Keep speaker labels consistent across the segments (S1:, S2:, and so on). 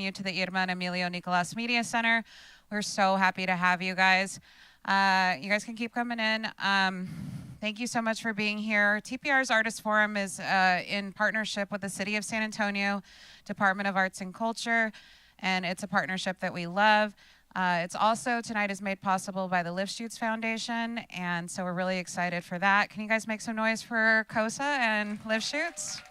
S1: you to the Irma and Emilio Nicolas Media Center. We're so happy to have you guys. You guys can keep coming in. Thank you so much for being here. TPR's Artist Forum is in partnership with the City of San Antonio, Department of Arts and Culture, and it's a partnership that we love. It's also, tonight is made possible by the Lifshutz Foundation, and so we're really excited for that. Can you guys make some noise for COSA and Lifshutz?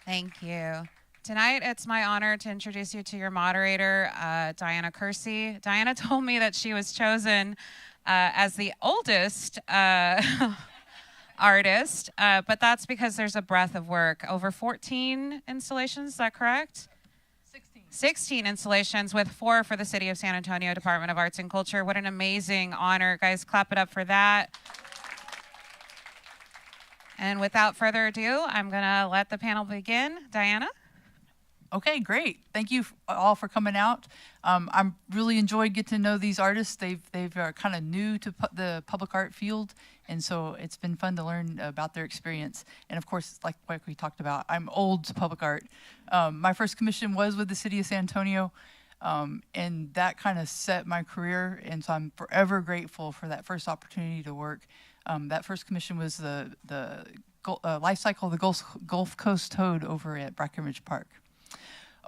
S1: Thank you. Tonight, it's my honor to introduce you to your moderator, Diana Kersey. Diana told me that she was chosen as the oldest artist, but that's because there's a breadth of work. Over 14 installations, is that correct? 16 installations, with 4 for the City of San Antonio Department of Arts and Culture. What an amazing honor. Guys, clap it up for that. And without further ado, I'm going to let the panel begin. Diana?
S2: Okay, great. Thank you all for coming out. I'm really enjoyed getting to know these artists. They've are kind of new to the public art field, and so it's been fun to learn about their experience. And of course, like we talked about, I'm old to public art. My first commission was with the City of San Antonio, and that kind of set my career, and so I'm forever grateful for that first opportunity to work. That first commission was the life cycle of the Gulf Coast toad over at Brackenridge Park.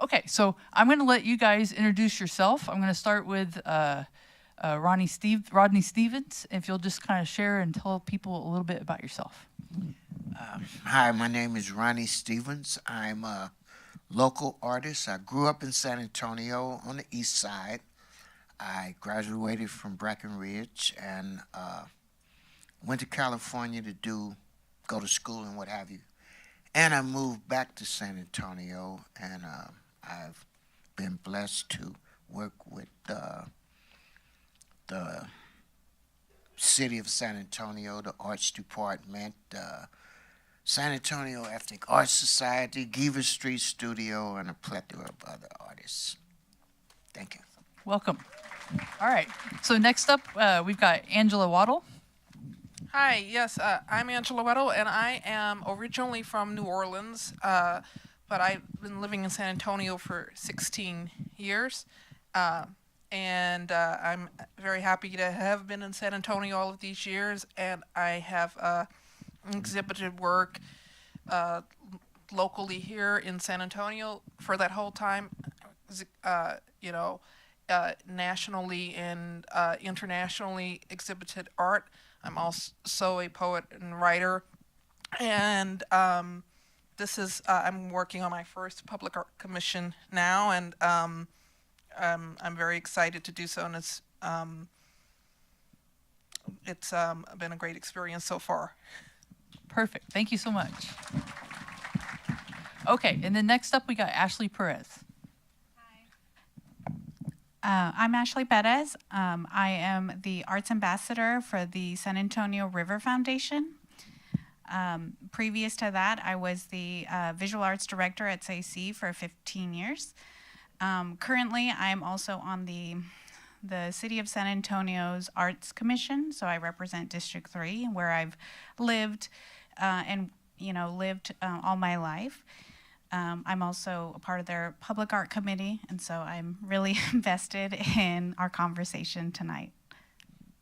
S2: Okay, so I'm going to let you guys introduce yourself. I'm going to start with Rodney Stevens, if you'll just kind of share and tell people a little bit about yourself.
S3: Hi, my name is Ronney Stevens. I'm a local artist. I grew up in San Antonio on the east side. I graduated from Brackenridge and went to California to go to school and what have you. And I moved back to San Antonio, and I've been blessed to work with the City of San Antonio, the Arts Department, San Antonio Ethnic Arts Society, Giver Street Studio, and a plethora of other artists. Thank you.
S2: Welcome. All right, so next up, we've got Angela Weddle.
S4: Hi, yes, I'm Angela Weddle, and I am originally from New Orleans, but I've been living in San Antonio for 16 years, and I'm very happy to have been in San Antonio all of these years, and I have exhibited work locally here in San Antonio for that whole time, nationally and internationally exhibited art. I'm also a poet and writer, and this is I'm working on my first public art commission now, and I'm very excited to do so, and it's been a great experience so far.
S2: Perfect. Thank you so much. Okay, and then next up we got Ashley Perez.
S5: I'm Ashley Perez. I am the Arts Ambassador for the San Antonio River Foundation. Previous to that, I was the Visual Arts Director at SAC for 15 years. Currently, I'm also on the City of San Antonio's Arts Commission, so I represent District 3, where I've lived all my life. I'm also a part of their public art committee, and so I'm really invested in our conversation tonight.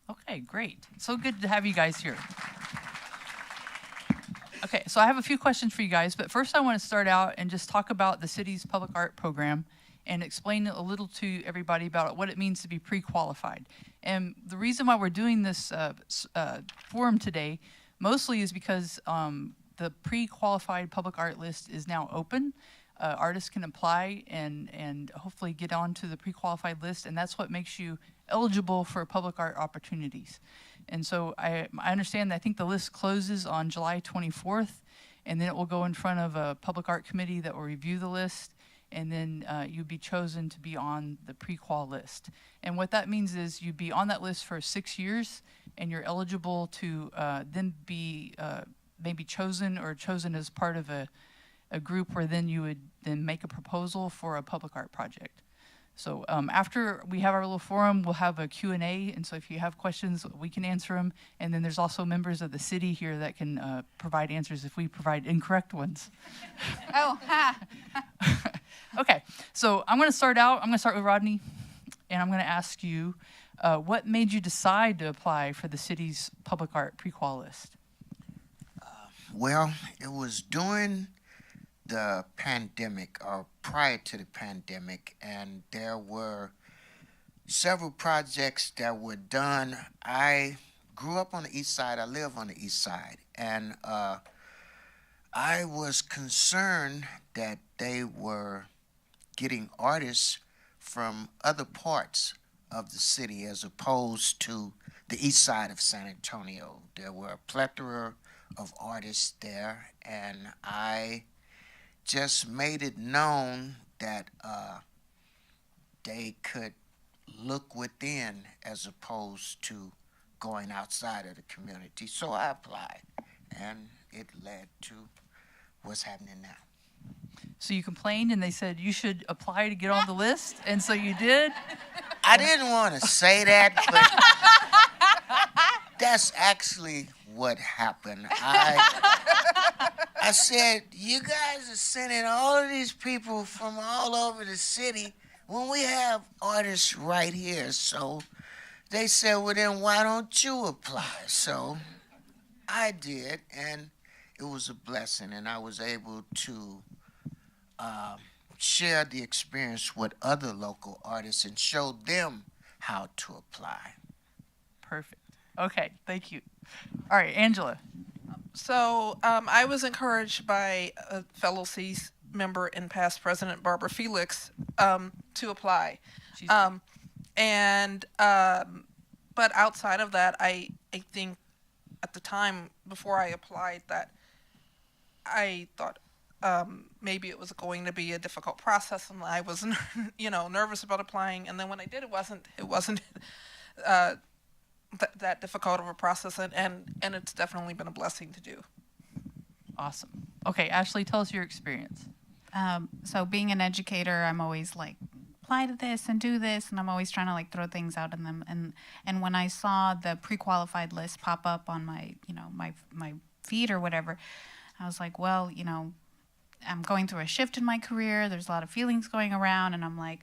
S2: Okay, great. So good to have you guys here. Okay, so I have a few questions for you guys, but first I want to start out and just talk about the city's public art program and explain a little to everybody about what it means to be pre-qualified. And the reason why we're doing this forum today mostly is because the pre-qualified public art list is now open. Artists can apply and hopefully get onto the pre-qualified list, and that's what makes you eligible for public art opportunities. And so I understand that I think the list closes on July 24th, and then it will go in front of a public art committee that will review the list, and then you'd be chosen to be on the pre-qual list. And what that means is you'd be on that list for 6 years, and you're eligible to then be maybe chosen as part of a group where then you would then make a proposal for a public art project. So after we have our little forum, we'll have a Q&A, and so if you have questions, we can answer them. And then there's also members of the city here that can provide answers if we provide incorrect ones.
S5: Oh, ha!
S2: Okay, so I'm going to start out. I'm going to start with Rodney, and I'm going to ask you, what made you decide to apply for the city's public art pre-qual list?
S3: Well, it was during the pandemic or prior to the pandemic, and there were several projects that were done. I grew up on the east side. I live on the east side, and I was concerned that they were getting artists from other parts of the city as opposed to the east side of San Antonio. There were a plethora of artists there, and I just made it known that they could look within as opposed to going outside of the community. So I applied, and it led to what's happening now.
S2: So you complained, and they said you should apply to get on the list, and so you did?
S3: I didn't want to say that, but that's actually what happened. I said, you guys are sending all of these people from all over the city when we have artists right here. So they said, well, then why don't you apply? So I did, and it was a blessing, and I was able to share the experience with other local artists and show them how to apply.
S2: Perfect. Okay, thank you. All right, Angela.
S4: So I was encouraged by a fellow C's member and past president, Barbara Felix, to apply. But outside of that, I think at the time before I applied that I thought maybe it was going to be a difficult process, and I was nervous about applying. And then when I did, it wasn't that difficult of a process, and it's definitely been a blessing to do.
S2: Awesome. Okay, Ashley, tell us your experience.
S5: So being an educator, I'm always like, apply to this and do this, and I'm always trying to like throw things out in them. And when I saw the pre-qualified list pop up on my my feed or whatever, I was like, well, I'm going through a shift in my career. There's a lot of feelings going around, and I'm like,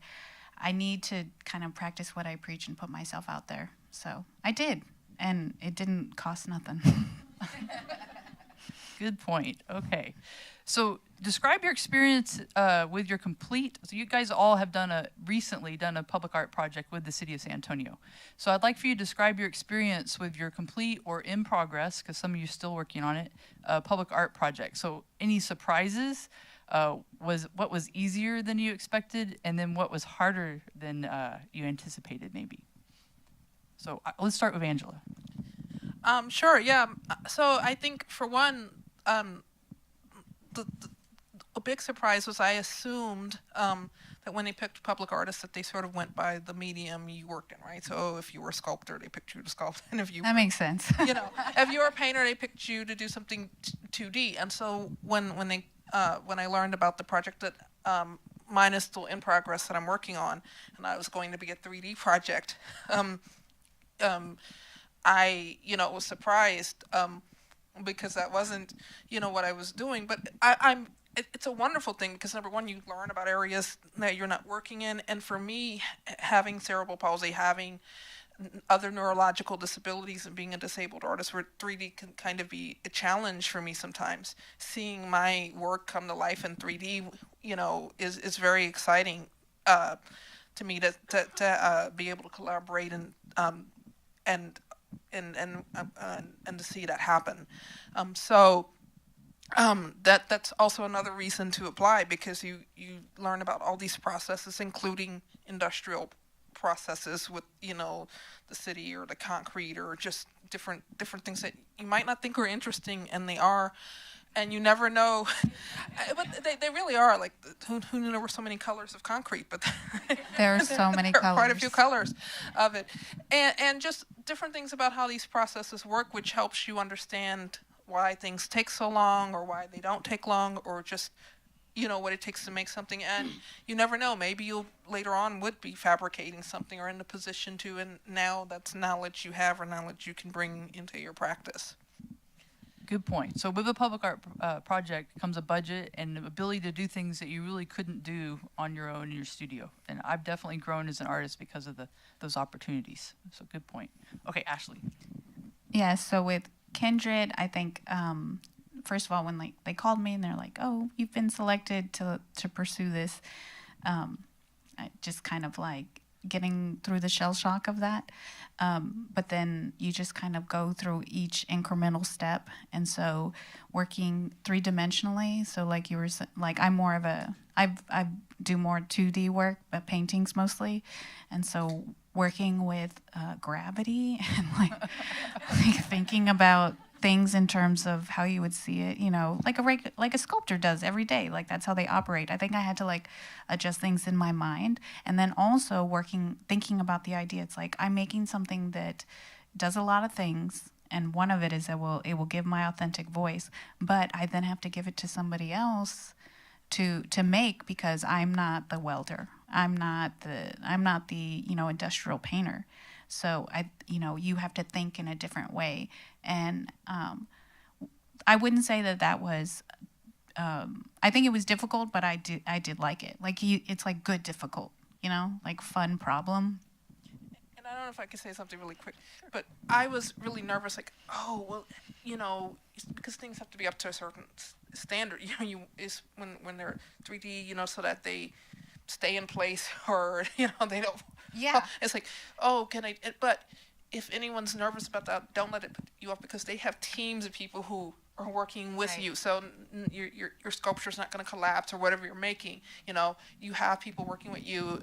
S5: I need to kind of practice what I preach and put myself out there. So I did, and it didn't cost nothing.
S2: Good point. Okay. So describe your experience with your complete. So you guys all have recently done a public art project with the city of San Antonio. So I'd like for you to describe your experience with your complete or in progress, because some of you are still working on it, public art project. So any surprises? What was easier than you expected, and then what was harder than you anticipated maybe? So let's start with Angela.
S4: Sure, yeah. So I think for one, a big surprise was I assumed that when they picked public artists that they sort of went by the medium you worked in, right? So if you were a sculptor, they picked you to sculpt, and if you
S5: that makes sense.
S4: If you were a painter, they picked you to do something 2D. And so when I learned about the project that mine is still in progress that I'm working on, and I was going to be a 3D project, I was surprised because that wasn't what I was doing. But it's a wonderful thing because number one, you learn about areas that you're not working in, and for me, having cerebral palsy, having other neurological disabilities, and being a disabled artist where 3D can kind of be a challenge for me sometimes. Seeing my work come to life in 3D, is very exciting to me to be able to collaborate and to see that happen. That's also another reason to apply, because you learn about all these processes, including industrial processes with the city or the concrete or just different things that you might not think are interesting, and they are, and you never know. But they really are. Like, who knew there were so many colors of concrete? But
S5: There are so many
S4: there are
S5: colors.
S4: quite a few colors of it, and just different things about how these processes work, which helps you understand why things take so long, or why they don't take long, or just what it takes to make something. And you never know, maybe you'll later on would be fabricating something or in a position to, and now that's knowledge you have or knowledge you can bring into your practice.
S2: Good point. So with a public art project comes a budget and the ability to do things that you really couldn't do on your own in your studio. And I've definitely grown as an artist because of those opportunities. So good point. Okay, Ashley.
S5: Yeah, so with Kindred, I think first of all, when like they called me and they're like, "Oh, you've been selected to pursue this," I just kind of like getting through the shell shock of that. But then you just kind of go through each incremental step, and so working three-dimensionally. So like you were like, I'm more of a I do more 2D work, but paintings mostly, and so working with gravity and like thinking about things in terms of how you would see it, you know, like a sculptor does every day. Like that's how they operate. I think I had to like adjust things in my mind, and then also thinking about the idea. It's like I'm making something that does a lot of things, and one of it is it will give my authentic voice, but I then have to give it to somebody else to make, because I'm not the welder. I'm not the industrial painter. So you have to think in a different way. And I wouldn't say that was, I think it was difficult, but I did like it. Like it's like good difficult, like fun problem.
S4: And I don't know if I could say something really quick, but I was really nervous, like, oh, well, because things have to be up to a certain standard, is when they're 3D, so that they stay in place, or, they don't.
S5: Yeah.
S4: It's like, oh, can I, but if anyone's nervous about that, don't let it put you off, because they have teams of people who are working with
S5: Right.
S4: you. So your sculpture's not going to collapse, or whatever you're making. You have people working with you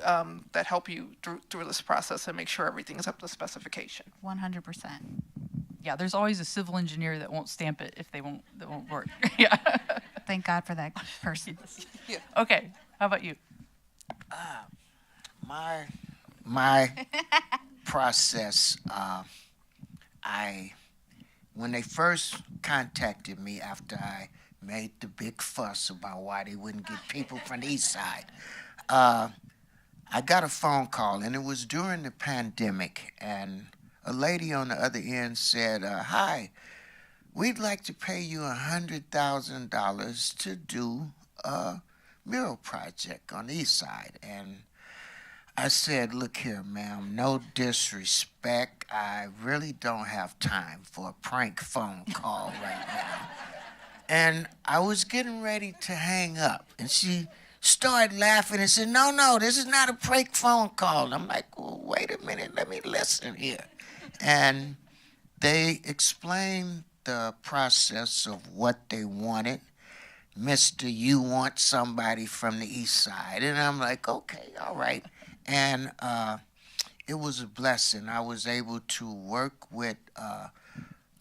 S4: that help you through this process and make sure everything is up to specification.
S5: 100%.
S2: Yeah, there's always a civil engineer that won't stamp it if that won't work. Yeah.
S5: Thank God for that person.
S4: Yeah.
S2: Okay, how about you?
S3: My process, when they first contacted me after I made the big fuss about why they wouldn't get people from the east side, I got a phone call, and it was during the pandemic, and a lady on the other end said, hi, we'd like to pay you $100,000 to do a mural project on the east side. And I said, look here, ma'am, no disrespect. I really don't have time for a prank phone call right now. And I was getting ready to hang up, and she started laughing and said, no, this is not a prank phone call. And I'm like, well, wait a minute, let me listen here. And they explained the process of what they wanted. Mr., you want somebody from the east side. And I'm like, okay, all right. And it was a blessing. I was able to work with a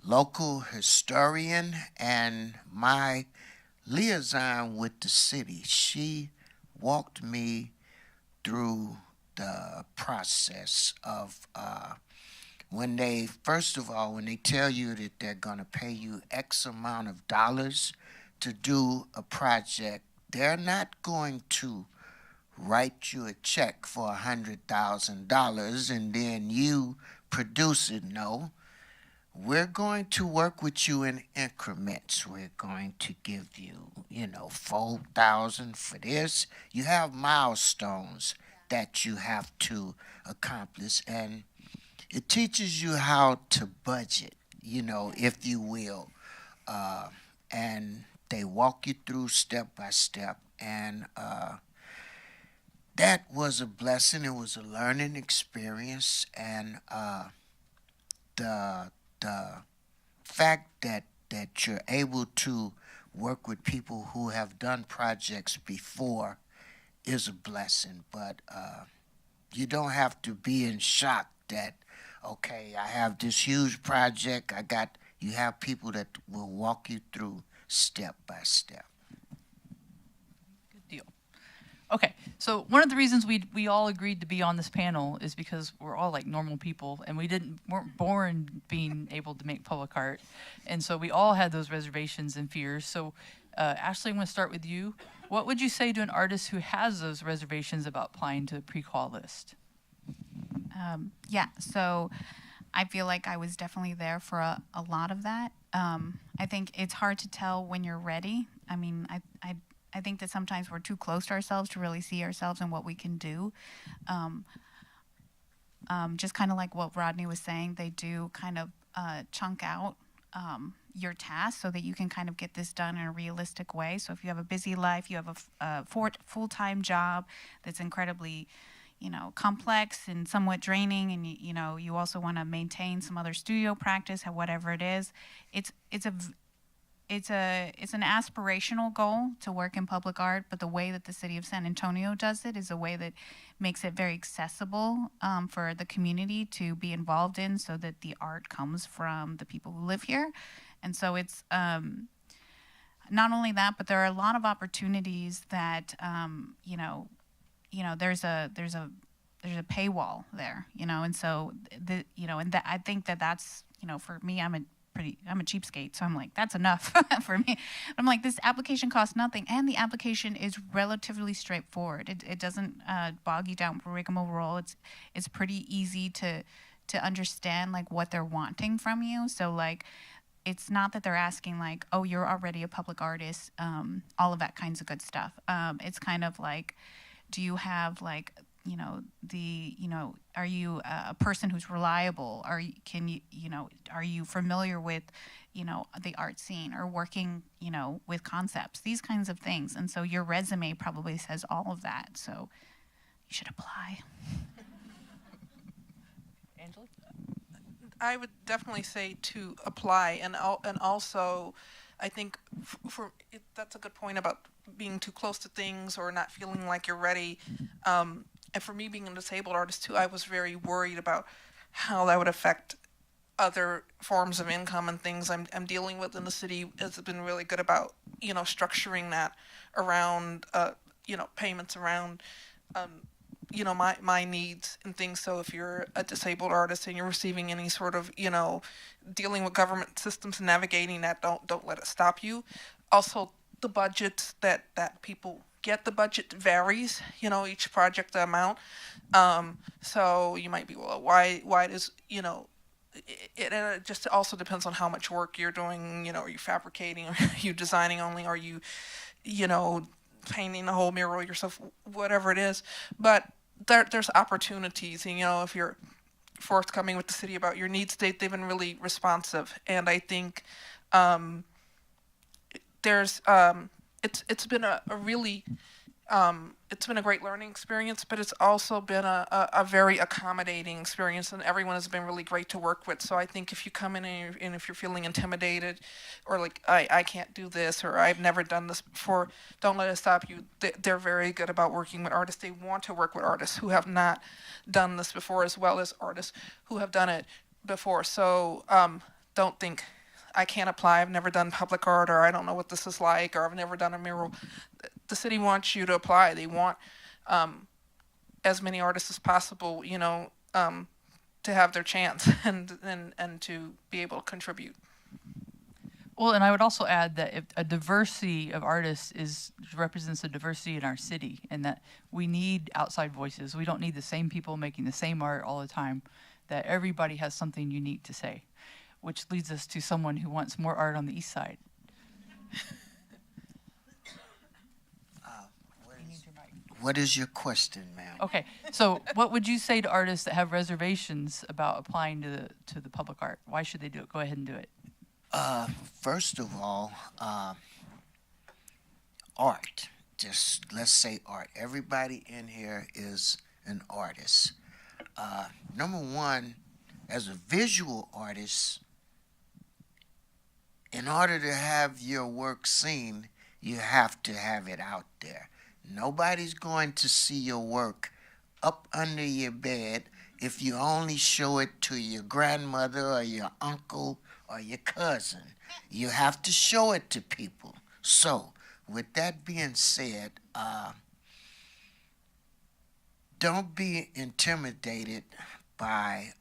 S3: local historian and my liaison with the city. She walked me through the process of when they tell you that they're going to pay you X amount of dollars to do a project, they're not going to write you a check for $100,000 and then you produce it. No, we're going to work with you in increments. We're going to give you, $4,000 for this. You have milestones that you have to accomplish, and it teaches you how to budget, if you will. And they walk you through step by step. And that was a blessing. It was a learning experience. And the fact that you're able to work with people who have done projects before is a blessing. But you don't have to be in shock that, okay, I have this huge project. You have people that will walk you through step by step.
S2: Good deal. Okay, so one of the reasons we all agreed to be on this panel is because we're all like normal people, and weren't born being able to make public art, and so we all had those reservations and fears. So, Ashley, I'm going to start with you. What would you say to an artist who has those reservations about applying to the pre-qual list?
S5: So I feel like I was definitely there for a lot of that. I think it's hard to tell when you're ready. I mean, I think that sometimes we're too close to ourselves to really see ourselves and what we can do. Just kind of like what Rodney was saying, they do kind of chunk out your tasks so that you can kind of get this done in a realistic way. So if you have a busy life, you have a full-time job that's incredibly, complex and somewhat draining, and you also want to maintain some other studio practice, whatever it is. It's an aspirational goal to work in public art, but the way that the city of San Antonio does it is a way that makes it very accessible for the community to be involved in, so that the art comes from the people who live here. And so it's not only that, but there are a lot of opportunities that there's a paywall there, and so I think that's for me, I'm a cheapskate, so I'm like, that's enough for me. I'm like, this application costs nothing, and the application is relatively straightforward. It doesn't bog you down with rigmarole. It's pretty easy to understand like what they're wanting from you. So like, it's not that they're asking like, oh, you're already a public artist, all of that kinds of good stuff. It's kind of like, do you have like, are you a person who's reliable? Are you familiar with, the art scene, or working, with concepts, these kinds of things. And so your resume probably says all of that. So you should apply.
S2: Angela?
S4: I would definitely say to apply, and also, I think that's a good point about being too close to things or not feeling like you're ready. And for me, being a disabled artist too, I was very worried about how that would affect other forms of income and things I'm dealing with. In the city has been really good about structuring that around payments around my needs and things. So if you're a disabled artist and you're receiving any sort of dealing with government systems and navigating that, don't let it stop you. Also, the budgets that people get, the budget varies, each project, the amount. So you might be, well, why does, it just also depends on how much work you're doing. Are you fabricating? Are you designing only? Are you, painting the whole mural yourself? Whatever it is. But there's opportunities, if you're forthcoming with the city about your needs, they've been really responsive. And I think there's it's been a really it's been a great learning experience, but it's also been a very accommodating experience, and everyone has been really great to work with. So I think if you come in and if you're feeling intimidated, or like I can't do this, or I've never done this before, don't let it stop you. They're very good about working with artists. They want to work with artists who have not done this before, as well as artists who have done it before. So don't think, I can't apply, I've never done public art, or I don't know what this is like, or I've never done a mural. The city wants you to apply. They want as many artists as possible, to have their chance and to be able to contribute.
S2: Well, and I would also add that if a diversity of artists represents a diversity in our city, and that we need outside voices. We don't need the same people making the same art all the time, that everybody has something unique to say. Which leads us to someone who wants more art on the east side.
S3: What is your question, ma'am?
S2: Okay, so what would you say to artists that have reservations about applying to the public art? Why should they do it? Go ahead and do it.
S3: First of all, art. Just let's say art. Everybody in here is an artist. Number one, as a visual artist, in order to have your work seen, you have to have it out there. Nobody's going to see your work up under your bed if you only show it to your grandmother or your uncle or your cousin. You have to show it to people. So, with that being said, don't be intimidated by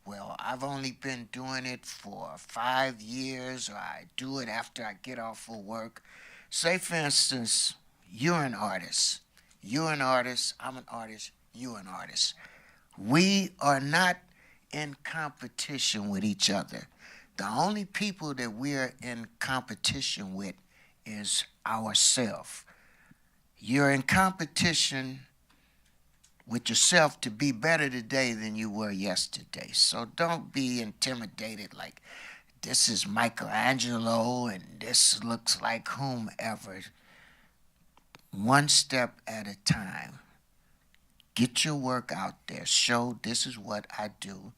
S3: well, I've only been doing it for 5 years, or I do it after I get off of work. Say, for instance, you're an artist. You're an artist, I'm an artist, you're an artist. We are not in competition with each other. The only people that we're in competition with is ourselves. You're in competition with yourself to be better today than you were yesterday. So don't be intimidated like this is Michelangelo and this looks like whomever. One step at a time. Get your work out there. Show this is what I do.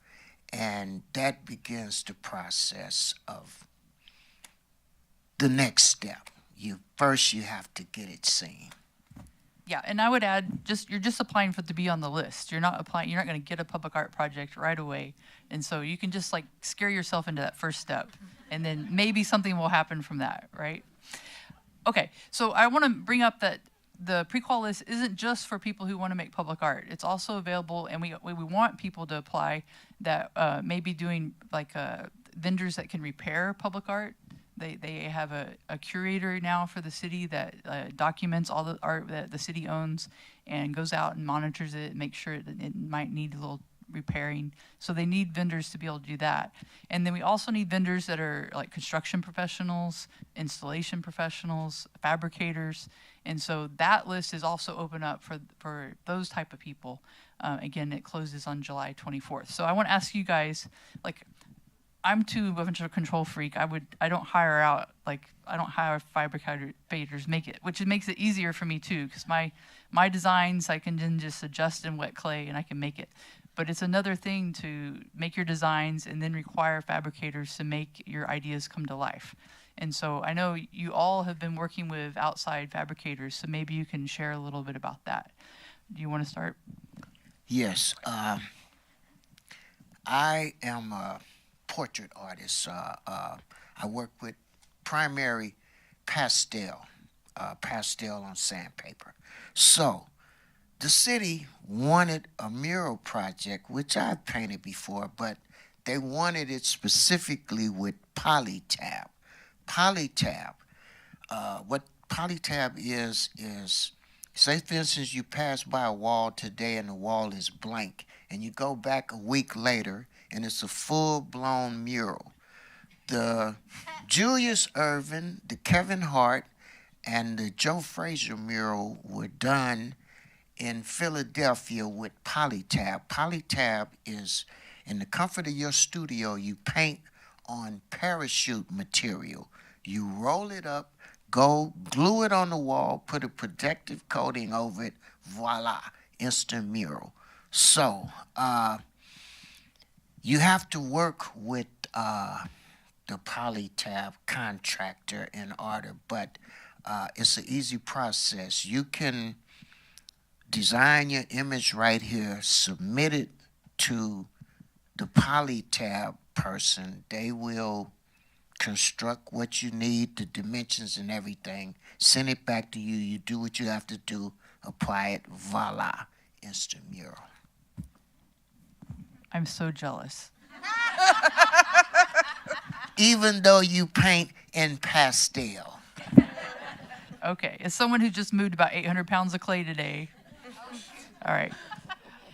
S3: And that begins the process of the next step. You have to get it seen.
S2: Yeah, and I would add, you're just applying for to be on the list. You're not applying. You're not going to get a public art project right away, and so you can just like scare yourself into that first step, and then maybe something will happen from that, right? Okay, so I want to bring up that the pre-qual list isn't just for people who want to make public art. It's also available, and we want people to apply that may be doing like vendors that can repair public art. They have a curator now for the city that documents all the art that the city owns and goes out and monitors it, makes sure that it might need a little repairing. So they need vendors to be able to do that. And then we also need vendors that are like construction professionals, installation professionals, fabricators. And so that list is also open up for those type of people. Again, it closes on July 24th. So I want to ask you guys, like, I'm too much of a control freak. I don't hire fabricators make it, which makes it easier for me too, because my designs I can then just adjust in wet clay and I can make it. But it's another thing to make your designs and then require fabricators to make your ideas come to life. And so I know you all have been working with outside fabricators, so maybe you can share a little bit about that. Do you want to start?
S3: Yes. I am a portrait artist. I work with primary pastel on sandpaper. So the city wanted a mural project, which I've painted before, but they wanted it specifically with polytab. What polytab is, say for instance you pass by a wall today and the wall is blank, and you go back a week later and it's a full-blown mural. The Julius Erving, the Kevin Hart, and the Joe Frazier mural were done in Philadelphia with polytab. Polytab is in the comfort of your studio. You paint on parachute material. You roll it up, go glue it on the wall, put a protective coating over it, voila, instant mural. So you have to work with the polytab contractor in order, but it's an easy process. You can design your image right here, submit it to the polytab person. They will construct what you need, the dimensions and everything, send it back to you. You do what you have to do, apply it, voila, instant mural.
S2: I'm so jealous.
S3: Even though you paint in pastel.
S2: Okay, as someone who just moved about 800 pounds of clay today. All right.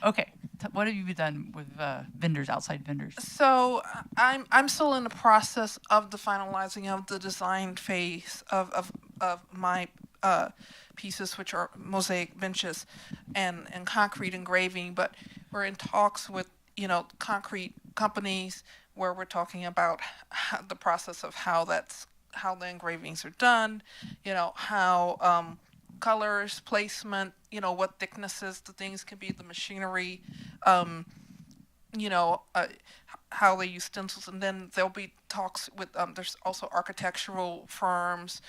S2: Okay, what have you done with vendors, outside vendors?
S4: So I'm still in the process of the finalizing of the design phase of my pieces, which are mosaic benches and concrete engraving. But we're in talks with concrete companies where we're talking about the process of how the engravings are done, how colors, placement, what thicknesses the things can be, the machinery, how they use stencils. And then there'll be talks with, there's also architectural firms,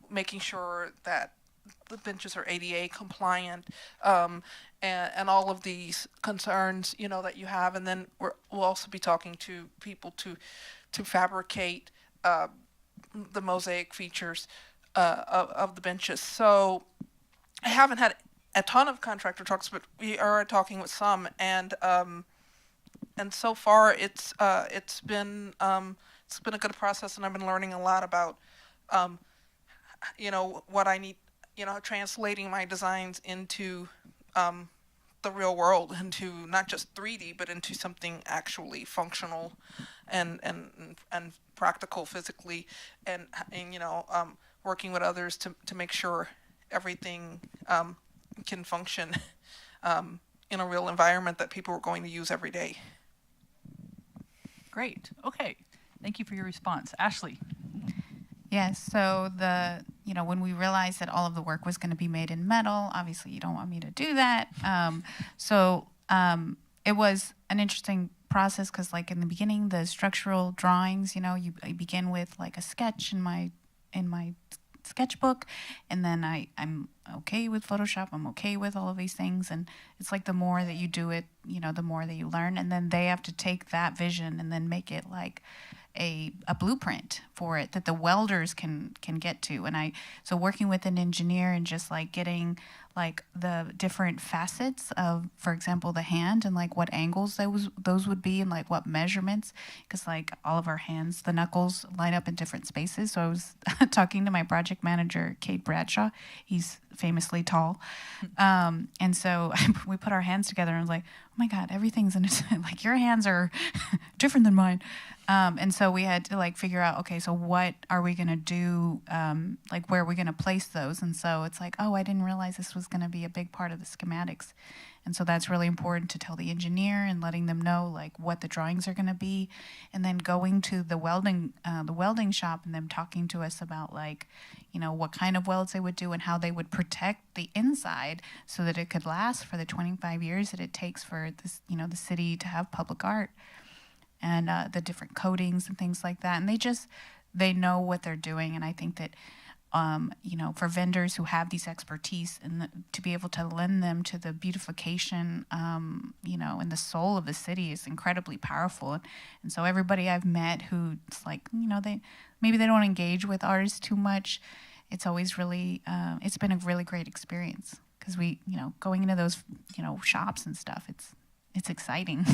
S4: making sure that the benches are ADA compliant, and all of these concerns, that you have. And then we'll also be talking to people to fabricate the mosaic features of the benches. So I haven't had a ton of contractor talks, but we are talking with some, and so far it's been a good process, and I've been learning a lot about what I need, translating my designs into the real world into not just 3D, but into something actually functional and practical physically, and working with others to make sure everything can function in a real environment that people are going to use every day.
S2: Great. Okay. Thank you for your response. Ashley.
S5: Yes, so when we realized that all of the work was going to be made in metal, obviously you don't want me to do that. It was an interesting process because, like, in the beginning, the structural drawings, you begin with like a sketch in my sketchbook, and then I'm okay with Photoshop. I'm okay with all of these things, and it's like the more that you do it, the more that you learn, and then they have to take that vision and then make it like a blueprint for it that the welders can get to. And so working with an engineer and just like getting like the different facets of, for example, the hand, and like what angles those would be, and like what measurements, because like all of our hands, the knuckles line up in different spaces. So I was talking to my project manager, Kate Bradshaw. He's famously tall. And so we put our hands together and I was like, oh my God, everything's in it. Like, your hands are different than mine. And so we had to like figure out, okay, so what are we going to do? Like, where are we going to place those? And so it's like, oh, I didn't realize this was going to be a big part of the schematics. And so that's really important to tell the engineer and letting them know like what the drawings are going to be, and then going to the welding shop and them talking to us about like, what kind of welds they would do and how they would protect the inside so that it could last for the 25 years that it takes for this, the city to have public art, and the different coatings and things like that. And they know what they're doing. And I think that, for vendors who have these expertise and to be able to lend them to the beautification, and the soul of the city is incredibly powerful. And so everybody I've met who's like, they don't engage with artists too much. It's always really, it's been a really great experience because we, going into those, shops and stuff, it's exciting.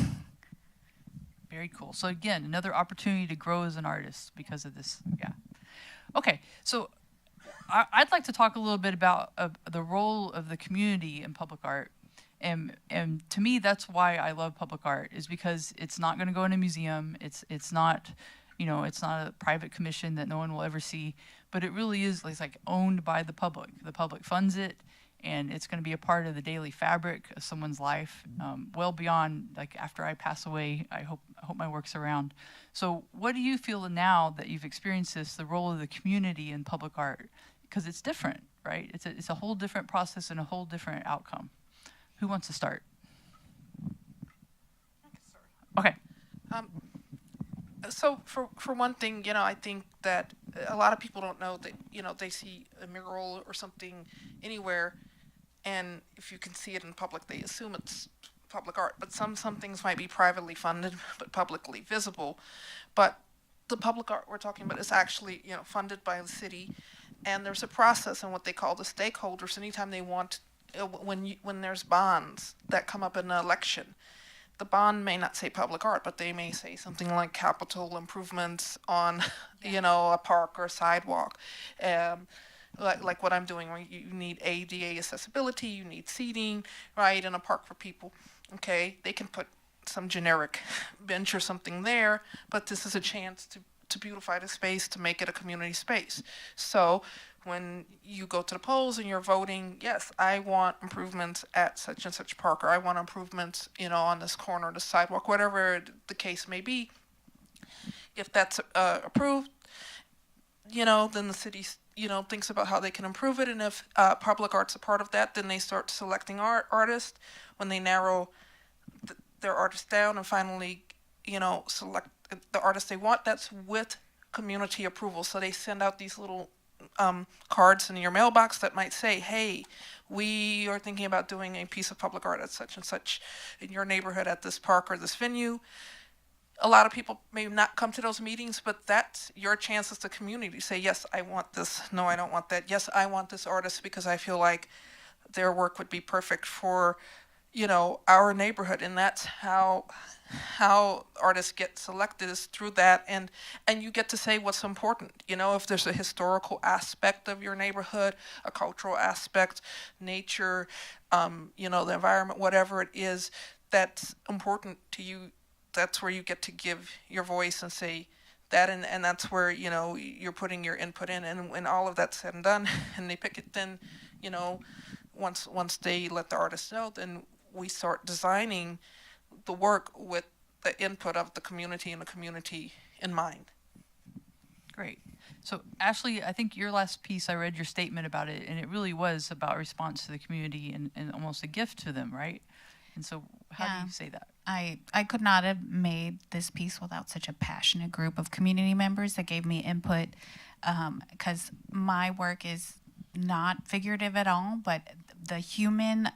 S2: Very cool. So again, another opportunity to grow as an artist because of this. Yeah. Okay. So I'd like to talk a little bit about the role of the community in public art. And to me, that's why I love public art, is because it's not going to go in a museum. It's not, it's not a private commission that no one will ever see, but it really is like owned by the public. The public funds it, and it's going to be a part of the daily fabric of someone's life, well beyond like after I pass away. I hope my work's around. So what do you feel now that you've experienced this, the role of the community in public art? Because it's different, right? It's a whole different process and a whole different outcome. Who wants to start? Okay.
S4: So for one thing, I think that a lot of people don't know that, they see a mural or something anywhere, and if you can see it in public, they assume it's public art. But some things might be privately funded but publicly visible. But the public art we're talking about is actually, funded by the city, and there's a process in what they call the stakeholders. Anytime they want, when there's bonds that come up in an election, the bond may not say public art, but they may say something like capital improvements on, a park or a sidewalk. Like what I'm doing, where you need ADA accessibility, you need seating, right, in a park for people. Okay, they can put some generic bench or something there, but this is a chance to beautify the space, to make it a community space. So when you go to the polls and you're voting, yes, I want improvements at such and such park, or I want improvements, on this corner, the sidewalk, whatever the case may be. If that's approved, then the city, thinks about how they can improve it. And if public art's a part of that, then they start selecting artists. When they narrow their artists down and finally, select the artist they want, that's with community approval. So they send out these little cards in your mailbox that might say, hey, we are thinking about doing a piece of public art at such and such in your neighborhood at this park or this venue. A lot of people may not come to those meetings, but that's your chance as the community to say, yes, I want this. No, I don't want that. Yes, I want this artist because I feel like their work would be perfect for, you know, our neighborhood, and that's how artists get selected, is through that. And you get to say what's important. You know, if there's a historical aspect of your neighborhood, a cultural aspect, nature, you know, the environment, whatever it is that's important to you, that's where you get to give your voice and say that. And that's where, you know, you're putting your input in. And when all of that's said and done and they pick it, then, you know, once they let the artist know, then we start designing the work with the input of the community and the community in mind.
S2: Great. So Ashley, I think your last piece, I read your statement about it, and it really was about response to the community and almost a gift to them, right? And so how do you say that?
S5: I could not have made this piece without such a passionate group of community members that gave me input, because my work is not figurative at all, but the human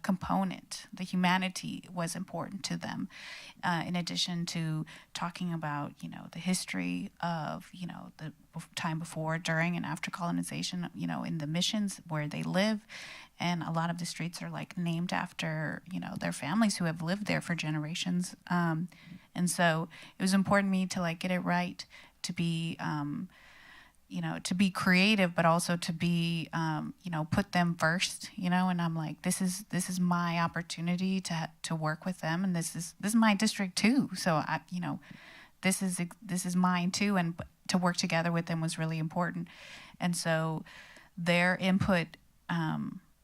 S5: component, the humanity was important to them. In addition to talking about, you know, the history of, you know, the time before, during, and after colonization, you know, in the missions where they live. And a lot of the streets are like named after, you know, their families who have lived there for generations. And so it was important to me to like get it right, to be, you know, to be creative, but also to be, you know, put them first, you know. And I'm like, this is my opportunity to work with them, and this is my district too. So I, you know, this is mine too, and to work together with them was really important. And so their input,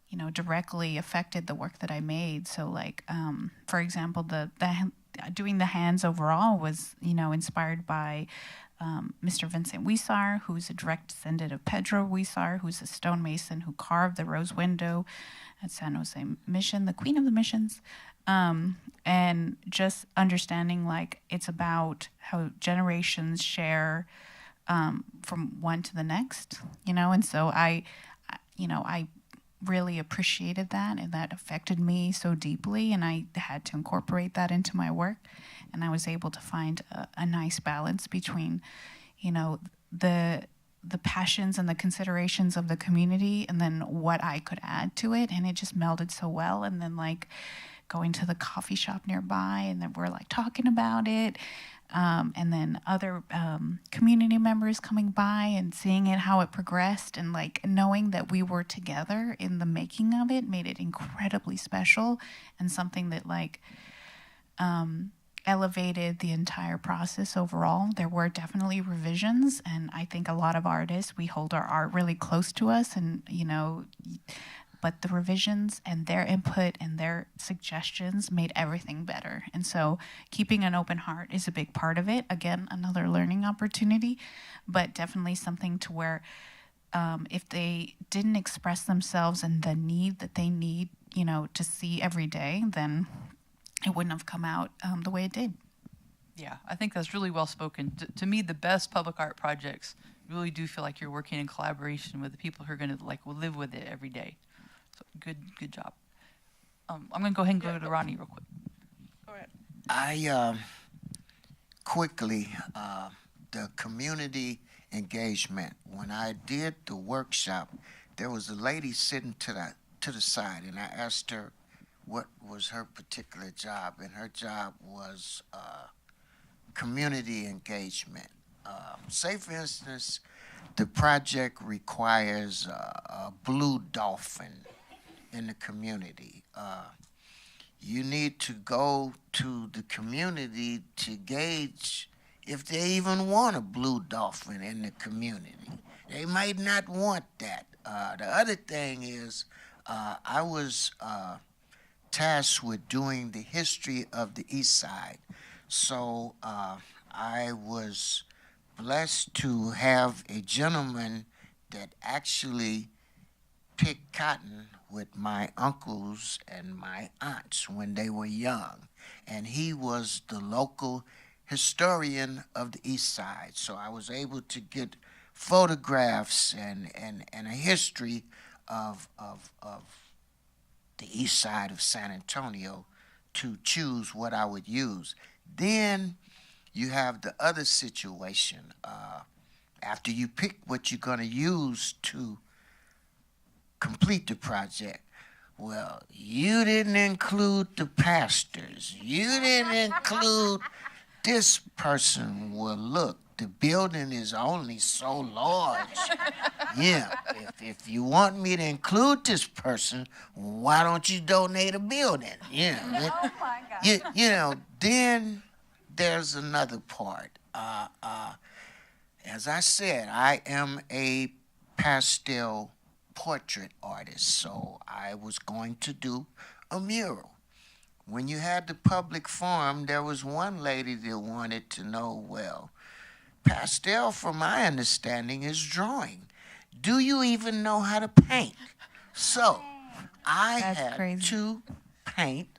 S5: you know, directly affected the work that I made. So like, for example, the doing the hands overall was, you know, inspired by Mr. Vincent Huizar, who's a direct descendant of Pedro Huizar, who's a stonemason who carved the rose window at San Jose Mission, the queen of the missions. And just understanding like it's about how generations share from one to the next, you know. And so I really appreciated that, and that affected me so deeply, and I had to incorporate that into my work. And I was able to find a nice balance between, you know, the passions and the considerations of the community, and then what I could add to it, and it just melded so well. And then like going to the coffee shop nearby, and then we're like talking about it, and then other community members coming by and seeing it, how it progressed, and like knowing that we were together in the making of it made it incredibly special, and something that like elevated the entire process overall. There were definitely revisions, and I think a lot of artists, we hold our art really close to us, and you know, but the revisions and their input and their suggestions made everything better. And so keeping an open heart is a big part of it. Again, another learning opportunity, but definitely something to where if they didn't express themselves and the need that they need, you know, to see every day, then it wouldn't have come out the way it did.
S2: Yeah, I think that's really well spoken. To me, the best public art projects really do feel like you're working in collaboration with the people who are going to like live with it every day. So good job. I'm going to go ahead and go to Ronney real quick.
S4: Go ahead.
S3: I quickly, the community engagement. When I did the workshop, there was a lady sitting to the side, and I asked her what was her particular job, and her job was community engagement. Say, for instance, the project requires a blue dolphin in the community. You need to go to the community to gauge if they even want a blue dolphin in the community. They might not want that. The other thing is, I was tasked with doing the history of the East Side. So I was blessed to have a gentleman that actually picked cotton with my uncles and my aunts when they were young. And he was the local historian of the East Side. So I was able to get photographs and a history of the East Side of San Antonio to choose what I would use. Then you have the other situation. After you pick what you're going to use to complete the project, Well, you didn't include the pastors. You didn't include this person. Well, look, the building is only so large. Yeah, if you want me to include this person, why don't you donate a building? Yeah.
S5: Oh my God.
S3: You know, then there's another part. As I said, I am a pastel portrait artist, so I was going to do a mural. When you had the public forum, there was one lady that wanted to know, well, pastel, from my understanding, is drawing. Do you even know how to paint? So I
S5: That's
S3: had
S5: crazy.
S3: to paint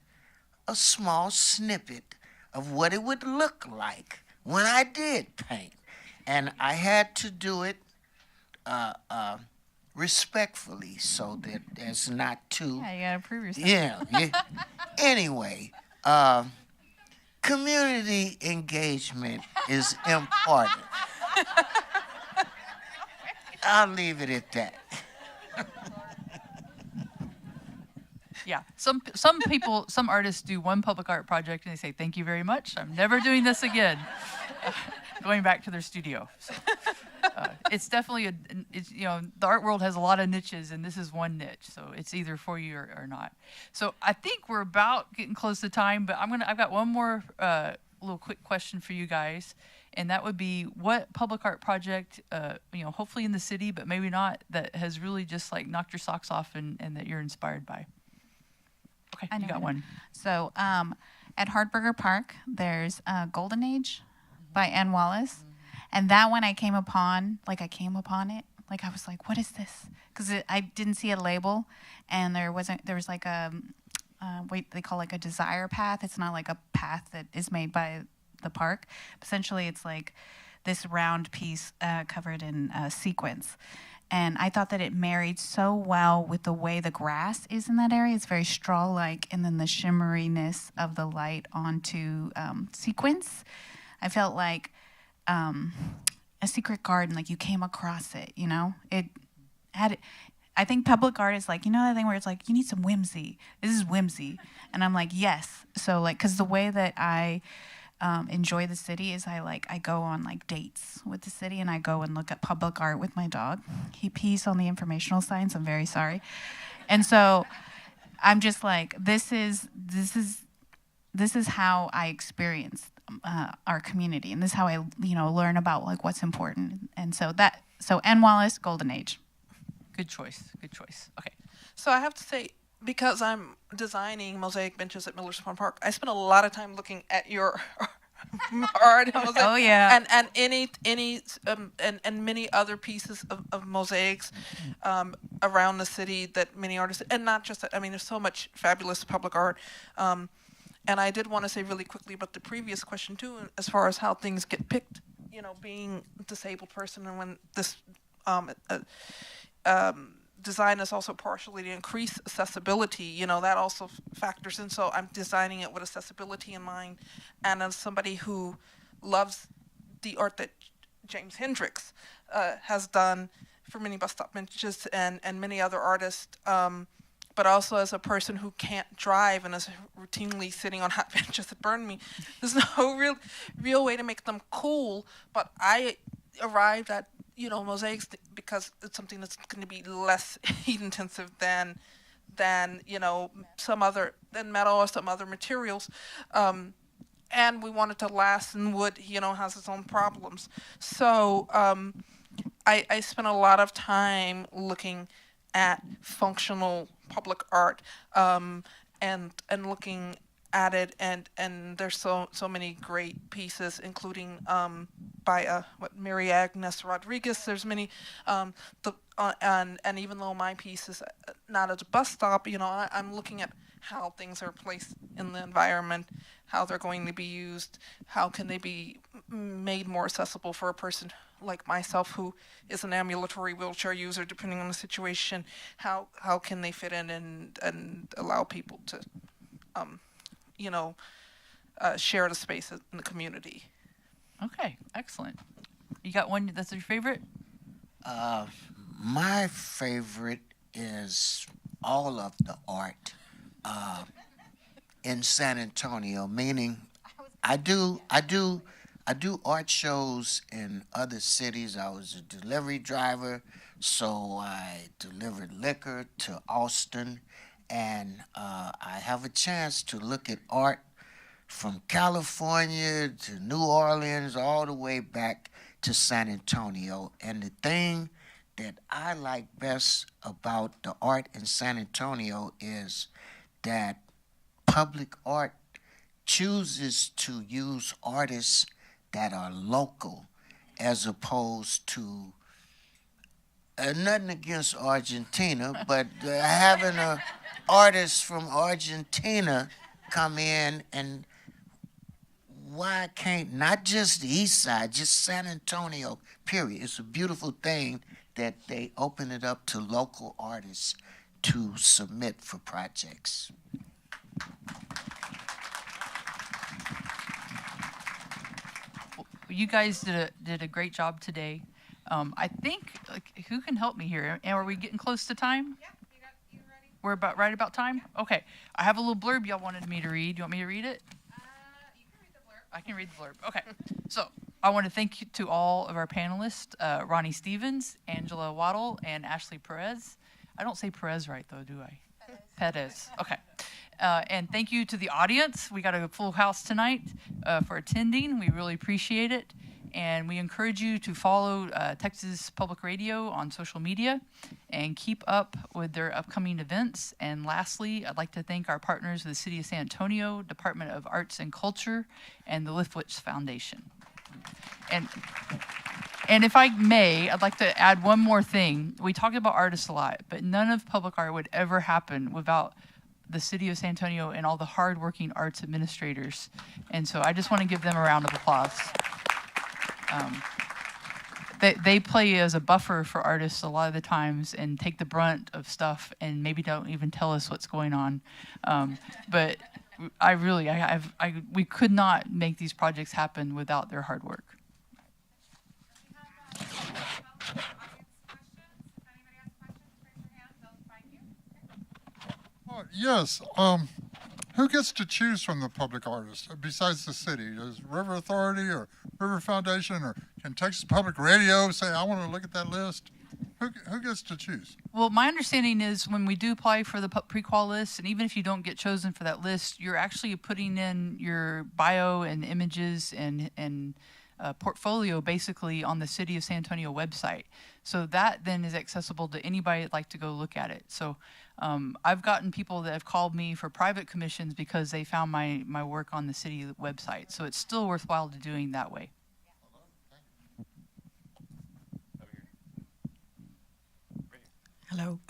S3: a small snippet of what it would look like when I did paint. And I had to do it respectfully so that there's not too...
S5: Yeah, you gotta prove yourself.
S3: Yeah. Anyway, community engagement is important. I'll leave it at that.
S2: Yeah, some people, some artists do one public art project and they say, thank you very much, I'm never doing this again. Going back to their studio. So, it's definitely the art world has a lot of niches, and this is one niche, so it's either for you or not. So I think we're about getting close to time, but I've got one more little quick question for you guys, and that would be, what public art project, hopefully in the city, but maybe not, that has really just like knocked your socks off and that you're inspired by? Okay,
S5: I
S2: you
S5: know
S2: got one.
S5: So at Hardburger Park, there's Golden Age by Ann Wallace. And that one I came upon it. Like, I was like, what is this? Because I didn't see a label. And there was like what they call like a desire path. It's not like a path that is made by the park. Essentially, it's like this round piece covered in sequins. And I thought that it married so well with the way the grass is in that area. It's very straw-like, and then the shimmeriness of the light onto sequins. I felt like a secret garden, like you came across it, It had, I think public art is like, that thing where it's like, you need some whimsy. This is whimsy. And I'm like, yes. So like, because the way that I enjoy the city is I go on like dates with the city, and I go and look at public art with my dog. He pees on the informational signs. I'm very sorry. And so I'm just like, this is how I experience our community, and this is how I learn about like what's important. And so Ann Wallace, Golden Age.
S2: Good choice. Okay.
S4: So I have to say, because I'm designing mosaic benches at Miller's Pond Park, I spent a lot of time looking at your art.
S5: Oh yeah.
S4: And any and many other pieces of mosaics around the city that many artists, and not just that. I mean, there's so much fabulous public art. And I did want to say really quickly about the previous question too, as far as how things get picked. Being a disabled person, and when this design is also partially to increase accessibility, that also factors in. So I'm designing it with accessibility in mind. And as somebody who loves the art that James Hendricks has done for many bus stop benches and many other artists, but also as a person who can't drive and is routinely sitting on hot benches that burn me, there's no real way to make them cool. But I arrived at mosaics because it's something that's going to be less heat intensive than metal or some other materials, and we want it to last. And wood, has its own problems. So I spent a lot of time looking at functional public art, and looking at it, and there's so many great pieces, including by Mary Agnes Rodriguez. There's many, and even though my piece is not at a bus stop, I'm looking at how things are placed in the environment, how they're going to be used, how can they be made more accessible for a person like myself who is an ambulatory wheelchair user, depending on the situation. How can they fit in and allow people to share the space in the community.
S2: Okay, excellent. You got one that's your favorite?
S3: My favorite is all of the art in San Antonio, meaning I do art shows in other cities. I was a delivery driver, so I delivered liquor to Austin, and I have a chance to look at art from California to New Orleans, all the way back to San Antonio. And the thing that I like best about the art in San Antonio is that public art chooses to use artists that are local, as opposed to nothing against Argentina, but having a artist from Argentina come in. And why can't not just the East Side, just San Antonio, period? It's a beautiful thing that they open it up to local artists to submit for projects.
S2: You guys did a great job today. I think, like, who can help me here? And are we getting close to time?
S1: Yeah, you ready?
S2: We're right about time? Okay. I have a little blurb y'all wanted me to read. You want me to read it?
S1: You can read the blurb.
S2: I can read the blurb. Okay. So I want to thank you to all of our panelists, Ronney Stevens, Angela Weddle, and Ashley Perez. I don't say Perez right, though, do I? Perez. Okay. And thank you to the audience. We got a full house tonight for attending. We really appreciate it. And we encourage you to follow Texas Public Radio on social media and keep up with their upcoming events. And lastly, I'd like to thank our partners, the City of San Antonio, Department of Arts and Culture, and the Lifshutz Foundation. And if I may, I'd like to add one more thing. We talk about artists a lot, but none of public art would ever happen without the City of San Antonio and all the hardworking arts administrators. And so I just want to give them a round of applause. They play as a buffer for artists a lot of the times and take the brunt of stuff and maybe don't even tell us what's going on. But we could not make these projects happen without their hard work.
S6: Yes. Who gets to choose from the public artists besides the city? Does River Authority or River Foundation, or can Texas Public Radio say, I want to look at that list? Who gets to choose?
S2: Well, my understanding is when we do apply for the pre-qual list, and even if you don't get chosen for that list, you're actually putting in your bio and images and portfolio basically on the City of San Antonio website. So that then is accessible to anybody that'd like to go look at it. So I've gotten people that have called me for private commissions because they found my work on the city website. So it's still worthwhile to doing that way.
S7: Hello.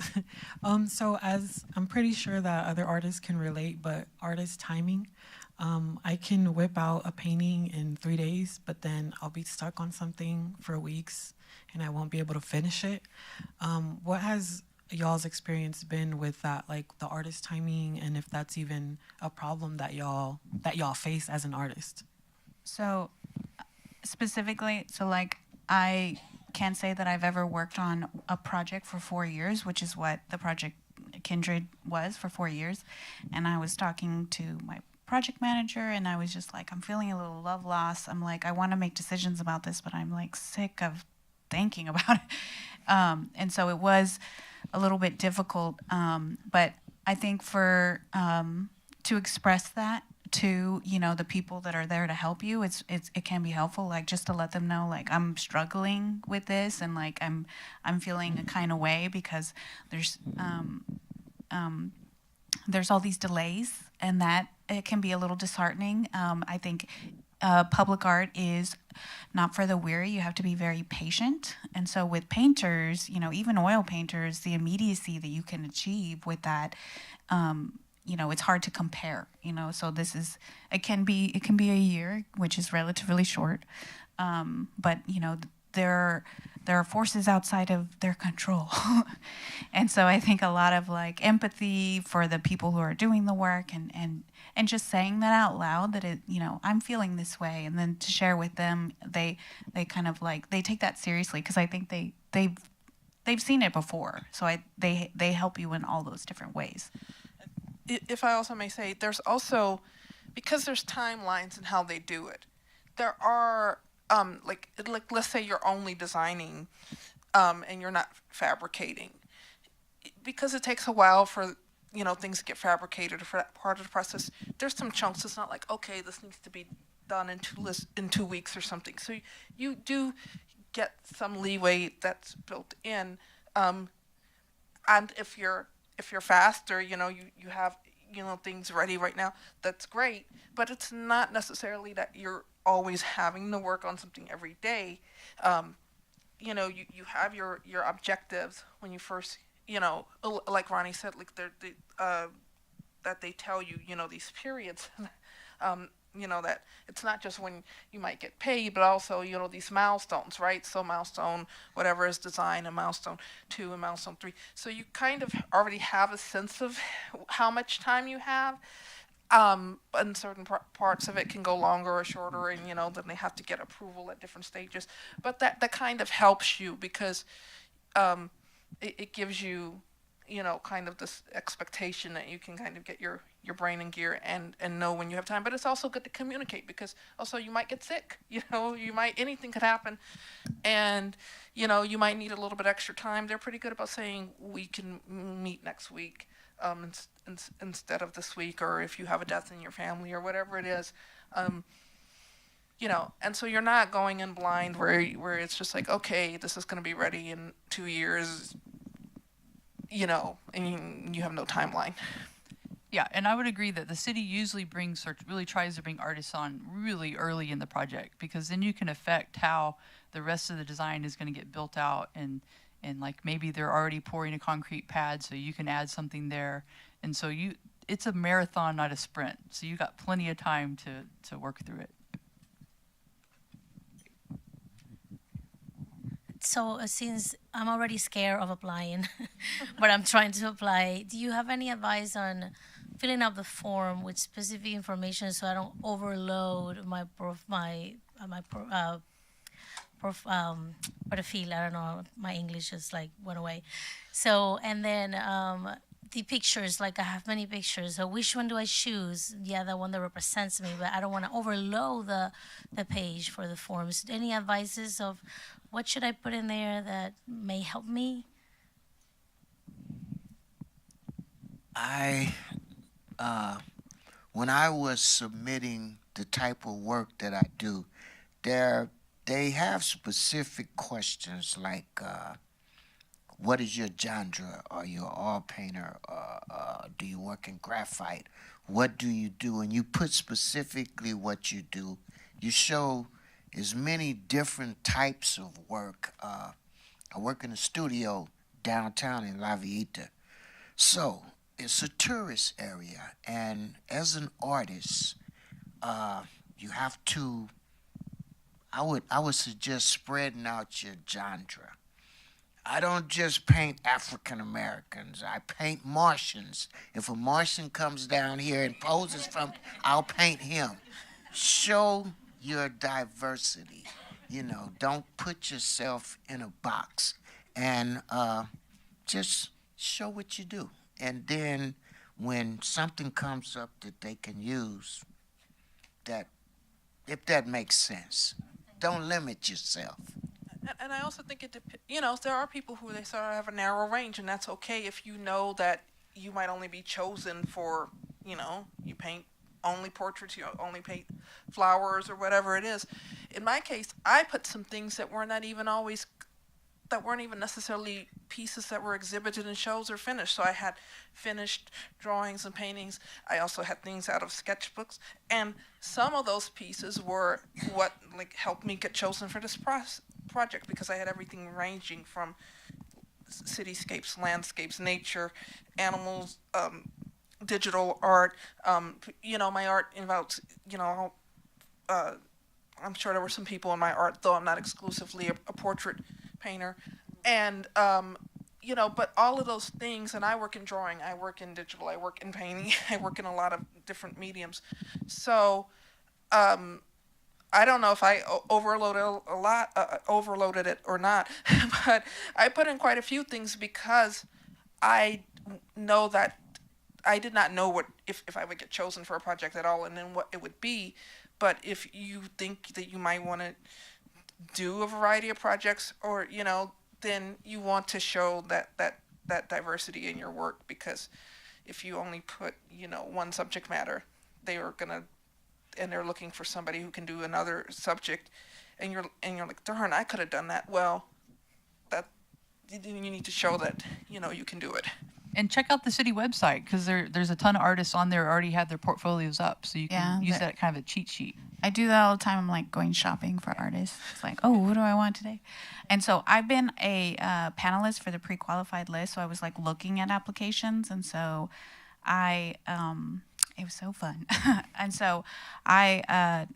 S7: So as I'm pretty sure that other artists can relate, but artist timing, I can whip out a painting in 3 days, but then I'll be stuck on something for weeks and I won't be able to finish it. What has y'all's experience been with that, like the artist timing, and if that's even a problem that y'all face as an artist?
S5: So specifically, like I can't say that I've ever worked on a project for 4 years, which is what the project Kindred was for 4 years. And I was talking to my project manager and I was just like, I'm feeling a little love loss. I'm like, I want to make decisions about this, but I'm like sick of thinking about it. And so it was a little bit difficult. But I think for to express that to, you know, the people that are there to help you, it can be helpful, like just to let them know, like, I'm struggling with this and like I'm feeling a kind of way because there's all these delays and that it can be a little disheartening. I think public art is not for the weary. You have to be very patient. And so with painters, you know, even oil painters, the immediacy that you can achieve with that, you know, it's hard to compare, you know, so it can be a year, which is relatively short. But, you know, there are forces outside of their control. And so I think a lot of like empathy for the people who are doing the work and just saying that out loud, that it, you know, I'm feeling this way, and then to share with them, they kind of like, they take that seriously, because I think they they've seen it before. So they help you in all those different ways.
S4: If I also may say, there's also, because there's timelines in how they do it, there are like let's say you're only designing and you're not fabricating, because it takes a while for things to get fabricated or for that part of the process. There's some chunks. It's not like, okay, this needs to be done in 2 weeks or something. So you do get some leeway that's built in, and if you're faster, you have things ready right now, that's great. But it's not necessarily that you're always having to work on something every day. You have your objectives when you first, like Ronney said, like that they tell you, these periods, that it's not just when you might get paid, but also, these milestones, right? So milestone, whatever is designed, and milestone 2 and milestone 3. So you kind of already have a sense of how much time you have. And certain parts of it can go longer or shorter, and then they have to get approval at different stages. But that kind of helps you, because it gives you kind of this expectation that you can kind of get your brain in gear and know when you have time. But it's also good to communicate, because also you might get sick, anything could happen, and you might need a little bit extra time. They're pretty good about saying we can meet next week instead of this week, or if you have a death in your family or whatever it is. And so you're not going in blind where it's just like, okay, this is going to be ready in 2 years, and you have no timeline.
S2: Yeah, and I would agree that the city usually really tries to bring artists on really early in the project, because then you can affect how the rest of the design is going to get built out, and like maybe they're already pouring a concrete pad, so you can add something there. And so it's a marathon, not a sprint. So you got plenty of time to work through it.
S8: So since I'm already scared of applying, but I'm trying to apply, do you have any advice on filling out the form with specific information so I don't overload my perfil? I don't know, my English just like went away. So, and then the pictures, like I have many pictures. So which one do I choose? Yeah, the one that represents me, but I don't want to overload the page for the forms. Any advices of what should I put in there that may help me?
S3: When I was submitting the type of work that I do, they have specific questions like, what is your genre? Are you an oil painter? Do you work in graphite? What do you do? And you put specifically what you do. You show as many different types of work. I work in a studio downtown in La Villita. So it's a tourist area. And as an artist, you have to, I would suggest spreading out your genre. I don't just paint African Americans. I paint Martians. If a Martian comes down here and poses I'll paint him. Show your diversity. Don't put yourself in a box, and just show what you do. And then when something comes up that they can use, if that makes sense, don't limit yourself.
S4: And I also think there are people who they sort of have a narrow range, and that's okay if you know that you might only be chosen for, you paint only portraits, you only paint flowers or whatever it is. In my case, I put some things that weren't even necessarily pieces that were exhibited in shows or finished. So I had finished drawings and paintings. I also had things out of sketchbooks, and some of those pieces were what helped me get chosen for this project, because I had everything ranging from cityscapes, landscapes, nature, animals, digital art. My art involves, I'm sure there were some people in my art, though I'm not exclusively a portrait painter. And, but all of those things, and I work in drawing, I work in digital, I work in painting, I work in a lot of different mediums. So I don't know if I overloaded it or not, but I put in quite a few things because I know that I did not know what if I would get chosen for a project at all and then what it would be. But if you think that you might want to do a variety of projects or, then you want to show that diversity in your work, because if you only put, one subject matter, they're looking for somebody who can do another subject, and you're like, darn, I could have done that. Well, that you need to show that, you can do it.
S2: And check out the city website, because there's a ton of artists on there who already have their portfolios up, so you can use that kind of a cheat sheet.
S5: I do that all the time. I'm like going shopping for artists. It's like, oh, what do I want today? And so I've been a panelist for the pre-qualified list. So I was like looking at applications, and so it was so fun. And so I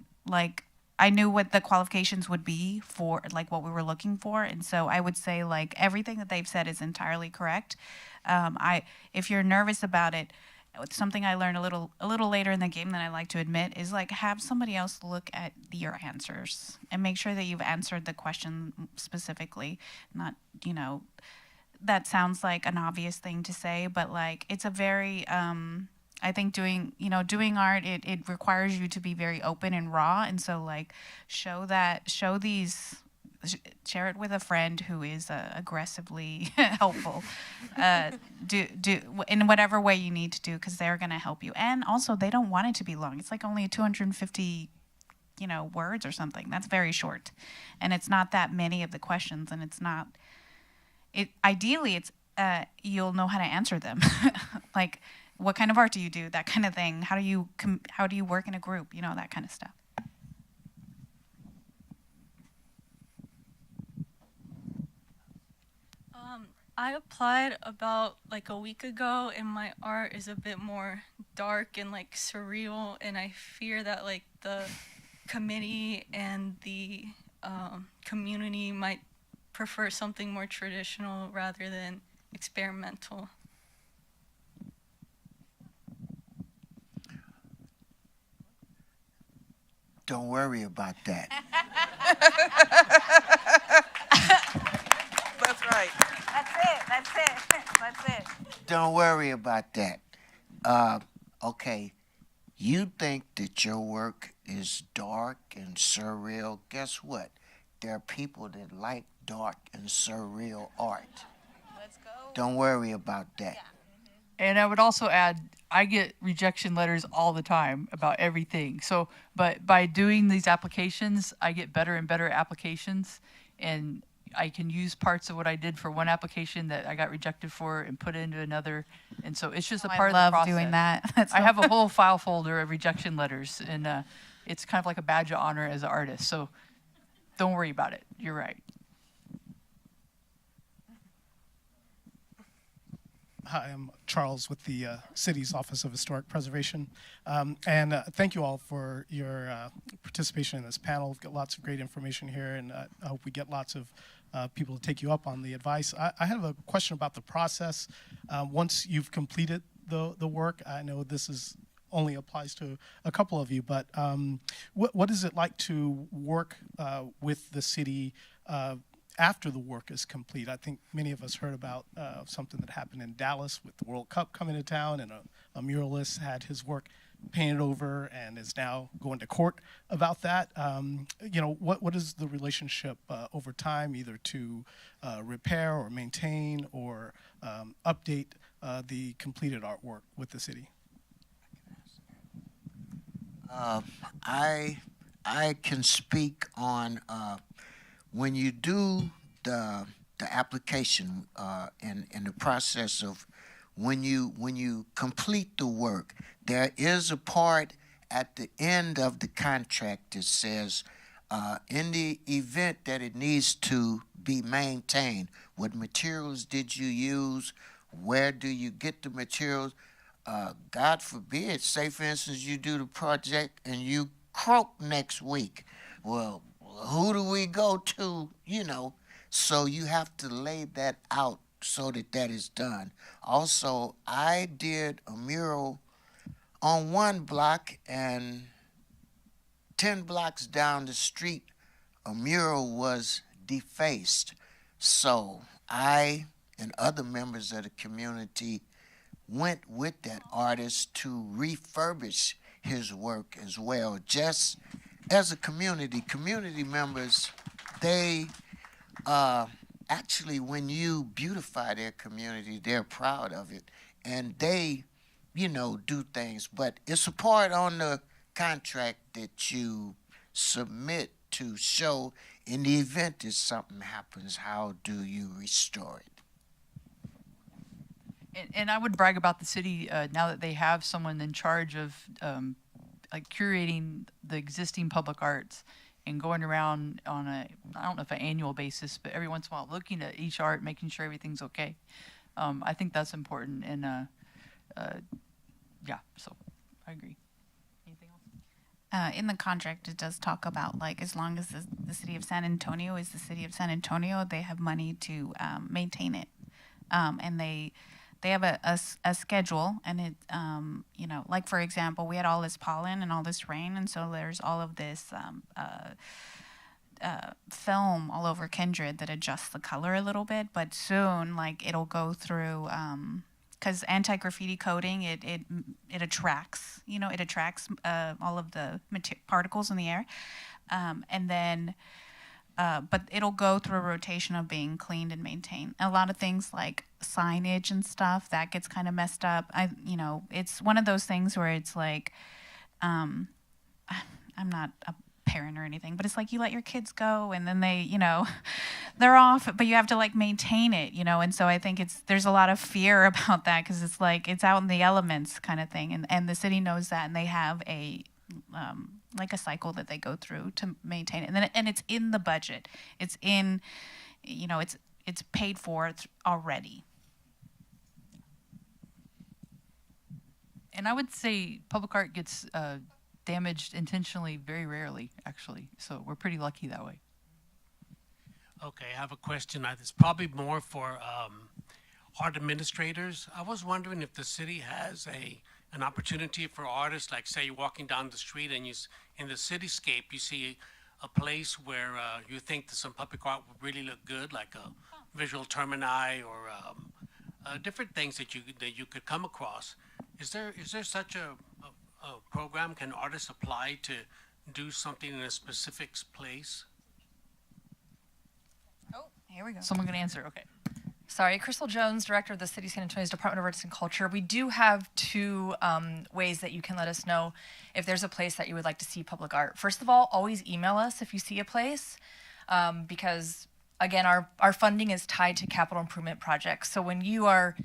S5: knew what the qualifications would be for like what we were looking for. And so I would say like everything that they've said is entirely correct. If you're nervous about it, something I learned a little later in the game that I like to admit is like have somebody else look at your answers and make sure that you've answered the question specifically. Not, that sounds like an obvious thing to say, but like it's a very I think doing art, it requires you to be very open and raw. And so like share it with a friend who is aggressively helpful. Do in whatever way you need to do, because they're going to help you. And also they don't want it to be long. It's like only 250 words or something. That's very short. And it's not that many of the questions, and ideally it's you'll know how to answer them. Like, what kind of art do you do? That kind of thing. How do you work in a group? That kind of stuff.
S9: I applied about like a week ago, and my art is a bit more dark and like surreal, and I fear that like the committee and the community might prefer something more traditional rather than experimental.
S3: Don't worry about that.
S4: That's right.
S5: That's it.
S3: Don't worry about that. Okay, you think that your work is dark and surreal. Guess what? There are people that like dark and surreal art.
S5: Let's go.
S3: Don't worry about that.
S2: And I would also add, I get rejection letters all the time about everything. So, but by doing these applications, I get better and better applications, and I can use parts of what I did for one application that I got rejected for and put it into another. And so it's just a part of the process.
S5: I love doing that.
S2: I have a whole file folder of rejection letters, and it's kind of like a badge of honor as an artist. So don't worry about it. You're right.
S10: Hi, I'm Charles with the City's Office of Historic Preservation. And thank you all for your participation in this panel. We've got lots of great information here, and I hope we get lots of people to take you up on the advice. I have a question about the process. Once you've completed the work, I know this only applies to a couple of you, but what is it like to work with the city after the work is complete? I think many of us heard about something that happened in Dallas with the World Cup coming to town, and a muralist had his work painted over and is now going to court about that. What is the relationship over time, either to repair or maintain or update the completed artwork with the city?
S3: I can speak on when you do the application in the process of when you complete the work, there is a part at the end of the contract that says in the event that it needs to be maintained, what materials did you use, where do you get the materials? God forbid, say for instance you do the project and you croak next week. Well, who do we go to, So you have to lay that out so that is done. Also, I did a mural on one block, and 10 blocks down the street, a mural was defaced. So I and other members of the community went with that artist to refurbish his work as well. Just as a community members, they actually, when you beautify their community, they're proud of it, and they, do things. But it's a part on the contract that you submit to show in the event that something happens, how do you restore it?
S2: And I would brag about the city now that they have someone in charge of like curating the existing public arts and going around on I don't know if an annual basis, but every once in a while looking at each art, making sure everything's okay. I think that's important. And yeah, so I agree. Anything else?
S5: In the contract, it does talk about, like, as long as the city of San Antonio is the city of San Antonio, they have money to maintain it. And they have a schedule, and it, like, for example, we had all this pollen and all this rain, and so there's all of this film all over Kindred that adjusts the color a little bit, but soon, like, it'll go through, because anti-graffiti coating, it attracts, it attracts all of the particles in the air, and then, but it'll go through a rotation of being cleaned and maintained. A lot of things like signage and stuff, that gets kind of messed up. It's one of those things where it's like, I'm not a parent or anything, but it's like you let your kids go and then they, they're off, but you have to, like, maintain it, and so I think there's a lot of fear about that, because it's like it's out in the elements kind of thing, and the city knows that, and they have a like a cycle that they go through to maintain it, and it's in the budget. It's in, it's paid for already.
S2: And I would say public art gets damaged intentionally very rarely, actually. So we're pretty lucky that way.
S11: Okay, I have a question. It's probably more for art administrators. I was wondering if the city has an opportunity for artists, like, say, you're walking down the street and in the cityscape you see a place where you think that some public art would really look good, like a visual termini or different things that you could come across. Is there such a program? Can artists apply to do something in a specific place?
S12: Oh, here we go.
S2: Someone gonna answer? Okay.
S12: Sorry, Crystal Jones, Director of the City of San Antonio's Department of Arts and Culture. We do have two ways that you can let us know if there's a place that you would like to see public art. First of all, always email us if you see a place, because, again, our funding is tied to capital improvement projects. So when you are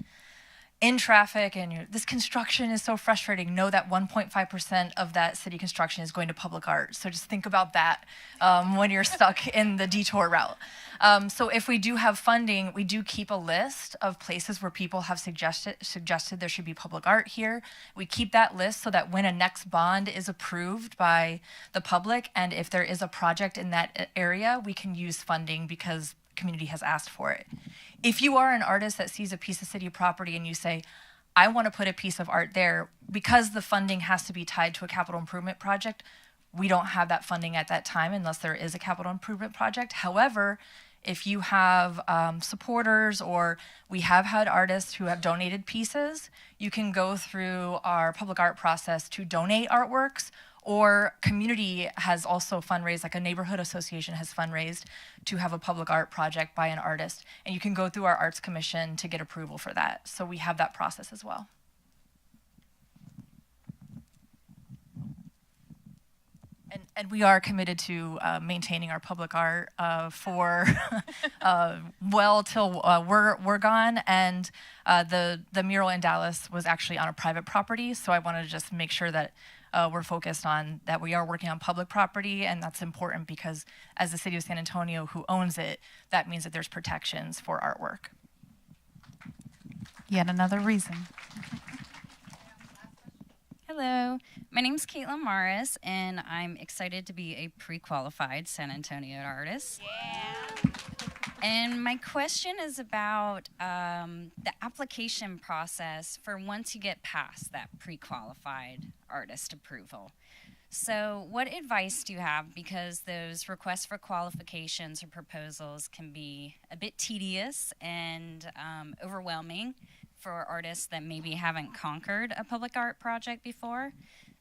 S12: in traffic and this construction is so frustrating, know that 1.5% of that city construction is going to public art. So just think about that when you're stuck in the detour route. So if we do have funding, we do keep a list of places where people have suggested there should be public art here. We keep that list so that when a next bond is approved by the public, and if there is a project in that area, we can use funding because community has asked for it. If you are an artist that sees a piece of city property and you say, I want to put a piece of art there, because the funding has to be tied to a capital improvement project, we don't have that funding at that time unless there is a capital improvement project. However, if you have supporters, or we have had artists who have donated pieces, you can go through our public art process to donate artworks, or community has also fundraised, like a neighborhood association has fundraised to have a public art project by an artist. And you can go through our arts commission to get approval for that. So we have that process as well. And we are committed to maintaining our public art for well till we're gone. And the mural in Dallas was actually on a private property. So I wanted to just make sure that we're focused on that. We are working on public property, and that's important because as the city of San Antonio who owns it, that means that there's protections for artwork.
S5: Yet another reason.
S13: Hello, my name's Caitlin Morris, and I'm excited to be a pre-qualified San Antonio artist. Yeah. And my question is about the application process for once you get past that pre-qualified artist approval. So what advice do you have? Because those requests for qualifications or proposals can be a bit tedious and overwhelming for artists that maybe haven't conquered a public art project before.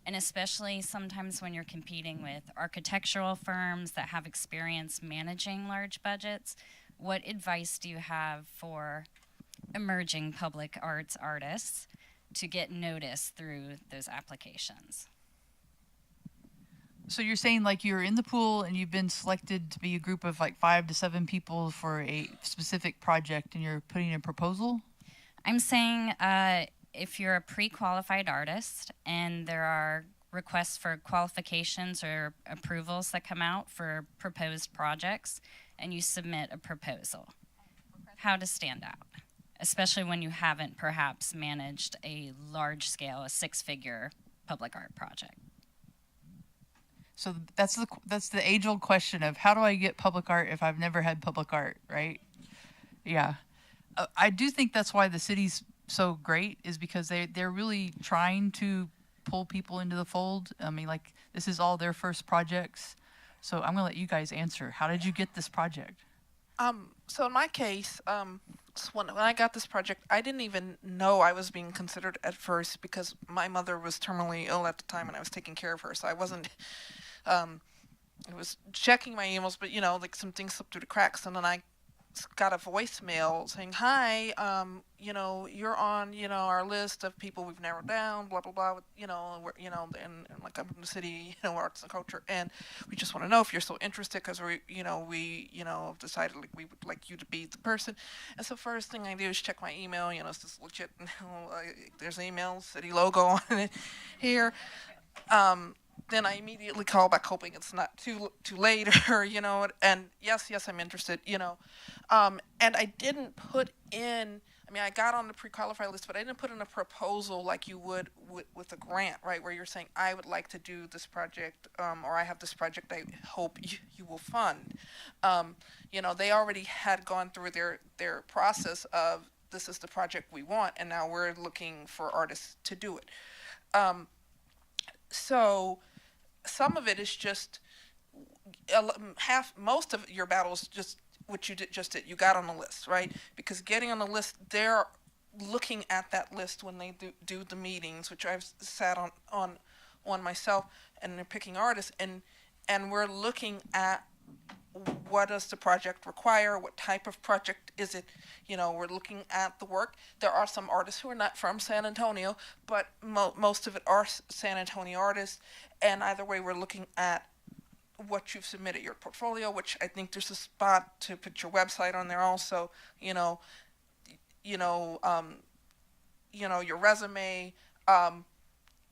S13: And especially sometimes when you're competing with architectural firms that have experience managing large budgets, what advice do you have for emerging public arts artists to get noticed through those applications?
S2: So you're saying like you're in the pool and you've been selected to be a group of like 5 to 7 people for a specific project and you're putting in a proposal?
S13: I'm saying if you're a pre-qualified artist and there are requests for qualifications or approvals that come out for proposed projects and you submit a proposal, how to stand out, especially when you haven't perhaps managed a large scale, a 6-figure public art project.
S2: So that's the age-old question of how do I get public art if I've never had public art, right? Yeah. I do think that's why the city's so great, is because they're really trying to pull people into the fold. I mean, like, this is all their first projects. So I'm gonna let you guys answer. How did you get this project?
S4: So in my case, so when I got this project, I didn't even know I was being considered at first because my mother was terminally ill at the time and I was taking care of her. So I wasn't, I was checking my emails, but you know, like some things slipped through the cracks, and then I got a voicemail saying, hi, you know, you're on, you know, our list of people we've narrowed down, blah, blah, blah, you know, we're, you know, and like I'm from the city, you know, arts and culture, and we just want to know if you're still interested, because we, you know, decided like we would like you to be the person. And so first thing I do is check my email, you know, it's this legit, you know, there's an email, city logo on it here. Then I immediately call back hoping it's not too late, or, you know, and yes, I'm interested, you know. And I didn't put in, I mean, I got on the pre-qualified list, but I didn't put in a proposal like you would with a grant, right, where you're saying, I would like to do this project, or I have this project I hope you will fund. You know, they already had gone through their process of, this is the project we want, and now we're looking for artists to do it. So some of it is just most of your battle is just what you just did. You got on the list, right? Because getting on the list, they're looking at that list when they do the meetings, which I've sat on myself, and they're picking artists, and we're looking at what does the project require, what type of project is it, you know, we're looking at the work. There are some artists who are not from San Antonio, but most of it are San Antonio artists, and either way we're looking at what you've submitted, your portfolio, which I think there's a spot to put your website on there also, you know, your resume,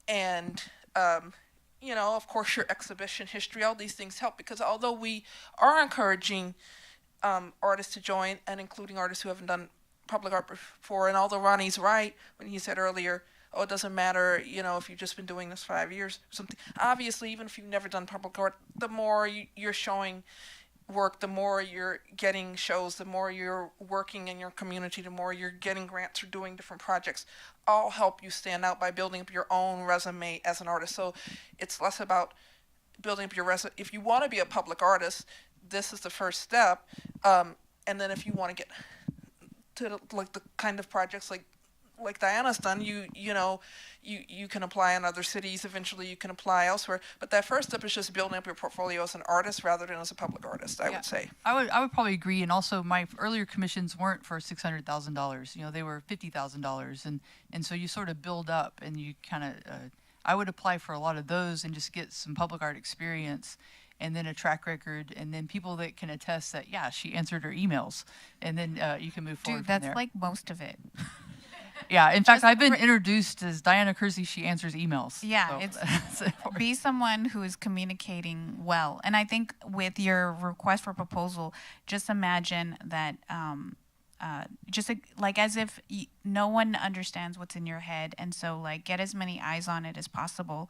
S4: and you know, of course, your exhibition history. All these things help, because although we are encouraging artists to join, and including artists who haven't done public art before, and although Ronnie's right when he said earlier, oh, it doesn't matter, you know, if you've just been doing this 5 years or something. Obviously, even if you've never done public art, the more you're showing work, the more you're getting shows, the more you're working in your community, the more you're getting grants or doing different projects, all help you stand out by building up your own resume as an artist. So it's less about building up your resume. If you want to be a public artist, this is the first step. And then if you want to get to like the kind of projects like Diana's done, you know, you can apply in other cities. Eventually you can apply elsewhere. But that first step is just building up your portfolio as an artist rather than as a public artist, I would say.
S2: I would probably agree. And also my earlier commissions weren't for $600,000. You know, they were $50,000. And so you sort of build up, and you kind of, I would apply for a lot of those and just get some public art experience, and then a track record, and then people that can attest that, yeah, she answered her emails. And then you can move forward
S5: Dude,
S2: from
S5: that's
S2: there.
S5: like most of it.
S2: Yeah, in fact, I've been introduced as Diana Kersey. She answers emails.
S5: Yeah,
S2: so.
S5: it's be someone who is communicating well. And I think with your request for proposal, just imagine that just like as if no one understands what's in your head, and so like get as many eyes on it as possible.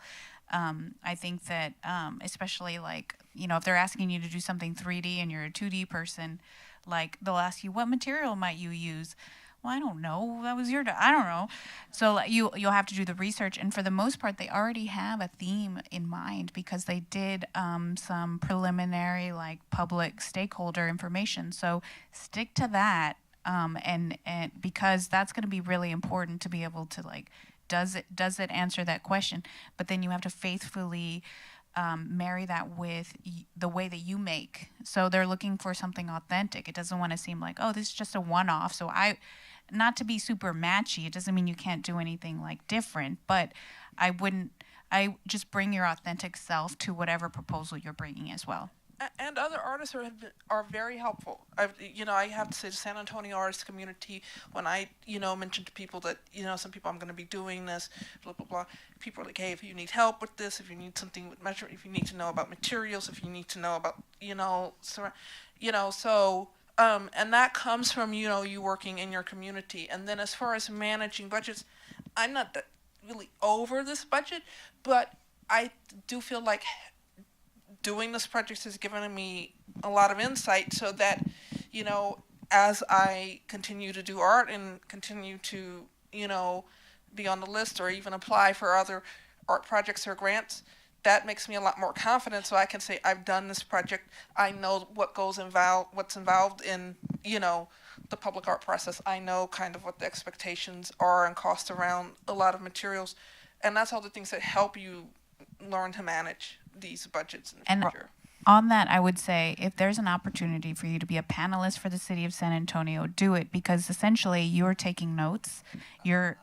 S5: I think that especially like, you know, if they're asking you to do something 3D and you're a 2D person, like they'll ask you, what material might you use? well, I don't know, that was your I don't know. So like, you'll have to do the research, and for the most part they already have a theme in mind because they did some preliminary like public stakeholder information. So stick to that, and because that's going to be really important to be able to like, does it answer that question? But then you have to faithfully marry that with the way that you make. So they're looking for something authentic. It doesn't want to seem like, oh, this is just a one-off. So not to be super matchy, it doesn't mean you can't do anything like different, but I just bring your authentic self to whatever proposal you're bringing as well.
S4: And other artists are very helpful. I have to say the San Antonio artist community, when I, mention to people that, some people I'm going to be doing this, blah, blah, blah. People are like, hey, if you need help with this, if you need something with measurement, if you need to know about materials, if you need to know about, and that comes from, you working in your community. And then as far as managing budgets, I'm not that really over this budget, but I do feel like doing this project has given me a lot of insight so that, as I continue to do art and continue to, be on the list or even apply for other art projects or grants, that makes me a lot more confident so I can say, I've done this project. I know what's involved in, the public art process. I know kind of what the expectations are and cost around a lot of materials. And that's all the things that help you learn to manage these budgets in the future.
S5: On that, I would say if there's an opportunity for you to be a panelist for the city of San Antonio, do it, because essentially you're taking notes. You're,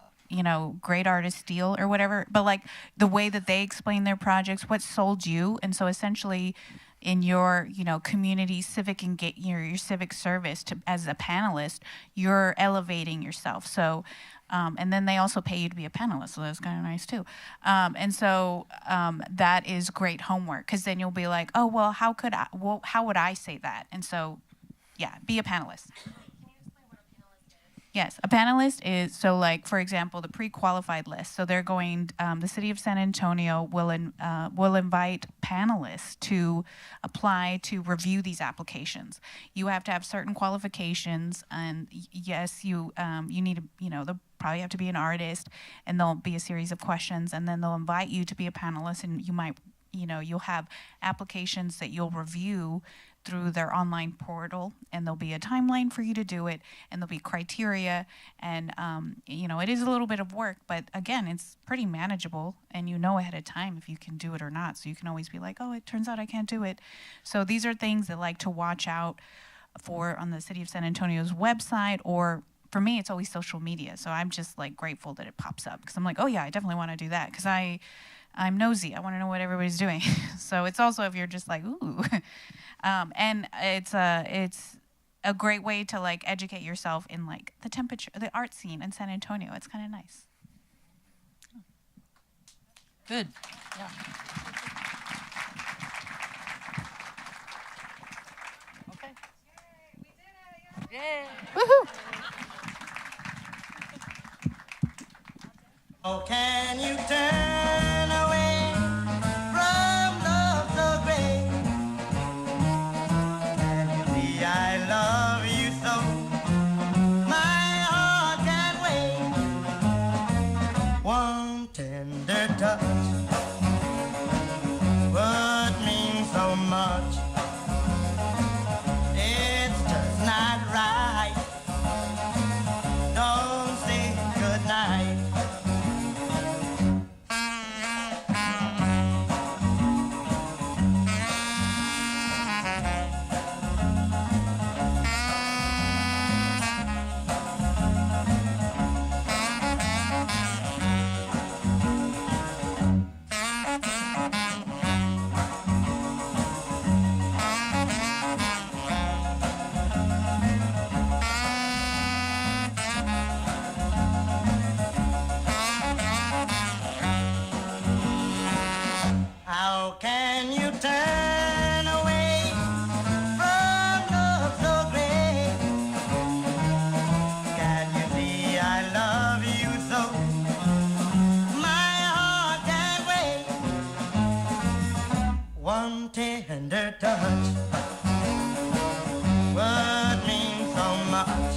S5: great artist steal or whatever, but like the way that they explain their projects, what sold you. And so essentially in your, community civic your civic service as a panelist, you're elevating yourself. So and then they also pay you to be a panelist, so that's kind of nice too. And so that is great homework, because then you'll be like, oh, well, how would I say that? And so, yeah, be a panelist. Yes, a panelist is, so like, for example, the pre-qualified list. So they're going, the city of San Antonio will invite panelists to apply to review these applications. You have to have certain qualifications, and yes, you need to, they'll probably have to be an artist, and there'll be a series of questions, and then they'll invite you to be a panelist, and you might, you'll have applications that you'll review through their online portal, and there'll be a timeline for you to do it, and there'll be criteria, and it is a little bit of work, but again, it's pretty manageable, and ahead of time if you can do it or not, so you can always be like, oh, it turns out I can't do it. So these are things that like to watch out for on the City of San Antonio's website, or for me, it's always social media, so I'm just like grateful that it pops up, because I'm like, oh yeah, I definitely want to do that, because I'm nosy. I want to know what everybody's doing. So it's also if you're just like, ooh. And it's a great way to like educate yourself in like the art scene in San Antonio. It's kind of nice.
S2: Good. Yeah. Okay. Yay, we did it. Yay. Woohoo.
S14: Oh, can you turn away from love so great? Can you see I love you so? My heart can't wait. One tender touch would mean so much. It's just not right. Don't say goodnight. How can you turn away from love so great? Can you see I love you so? My heart can't wait. One tender touch would mean so much.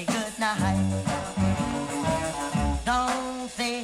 S14: good night. Don't say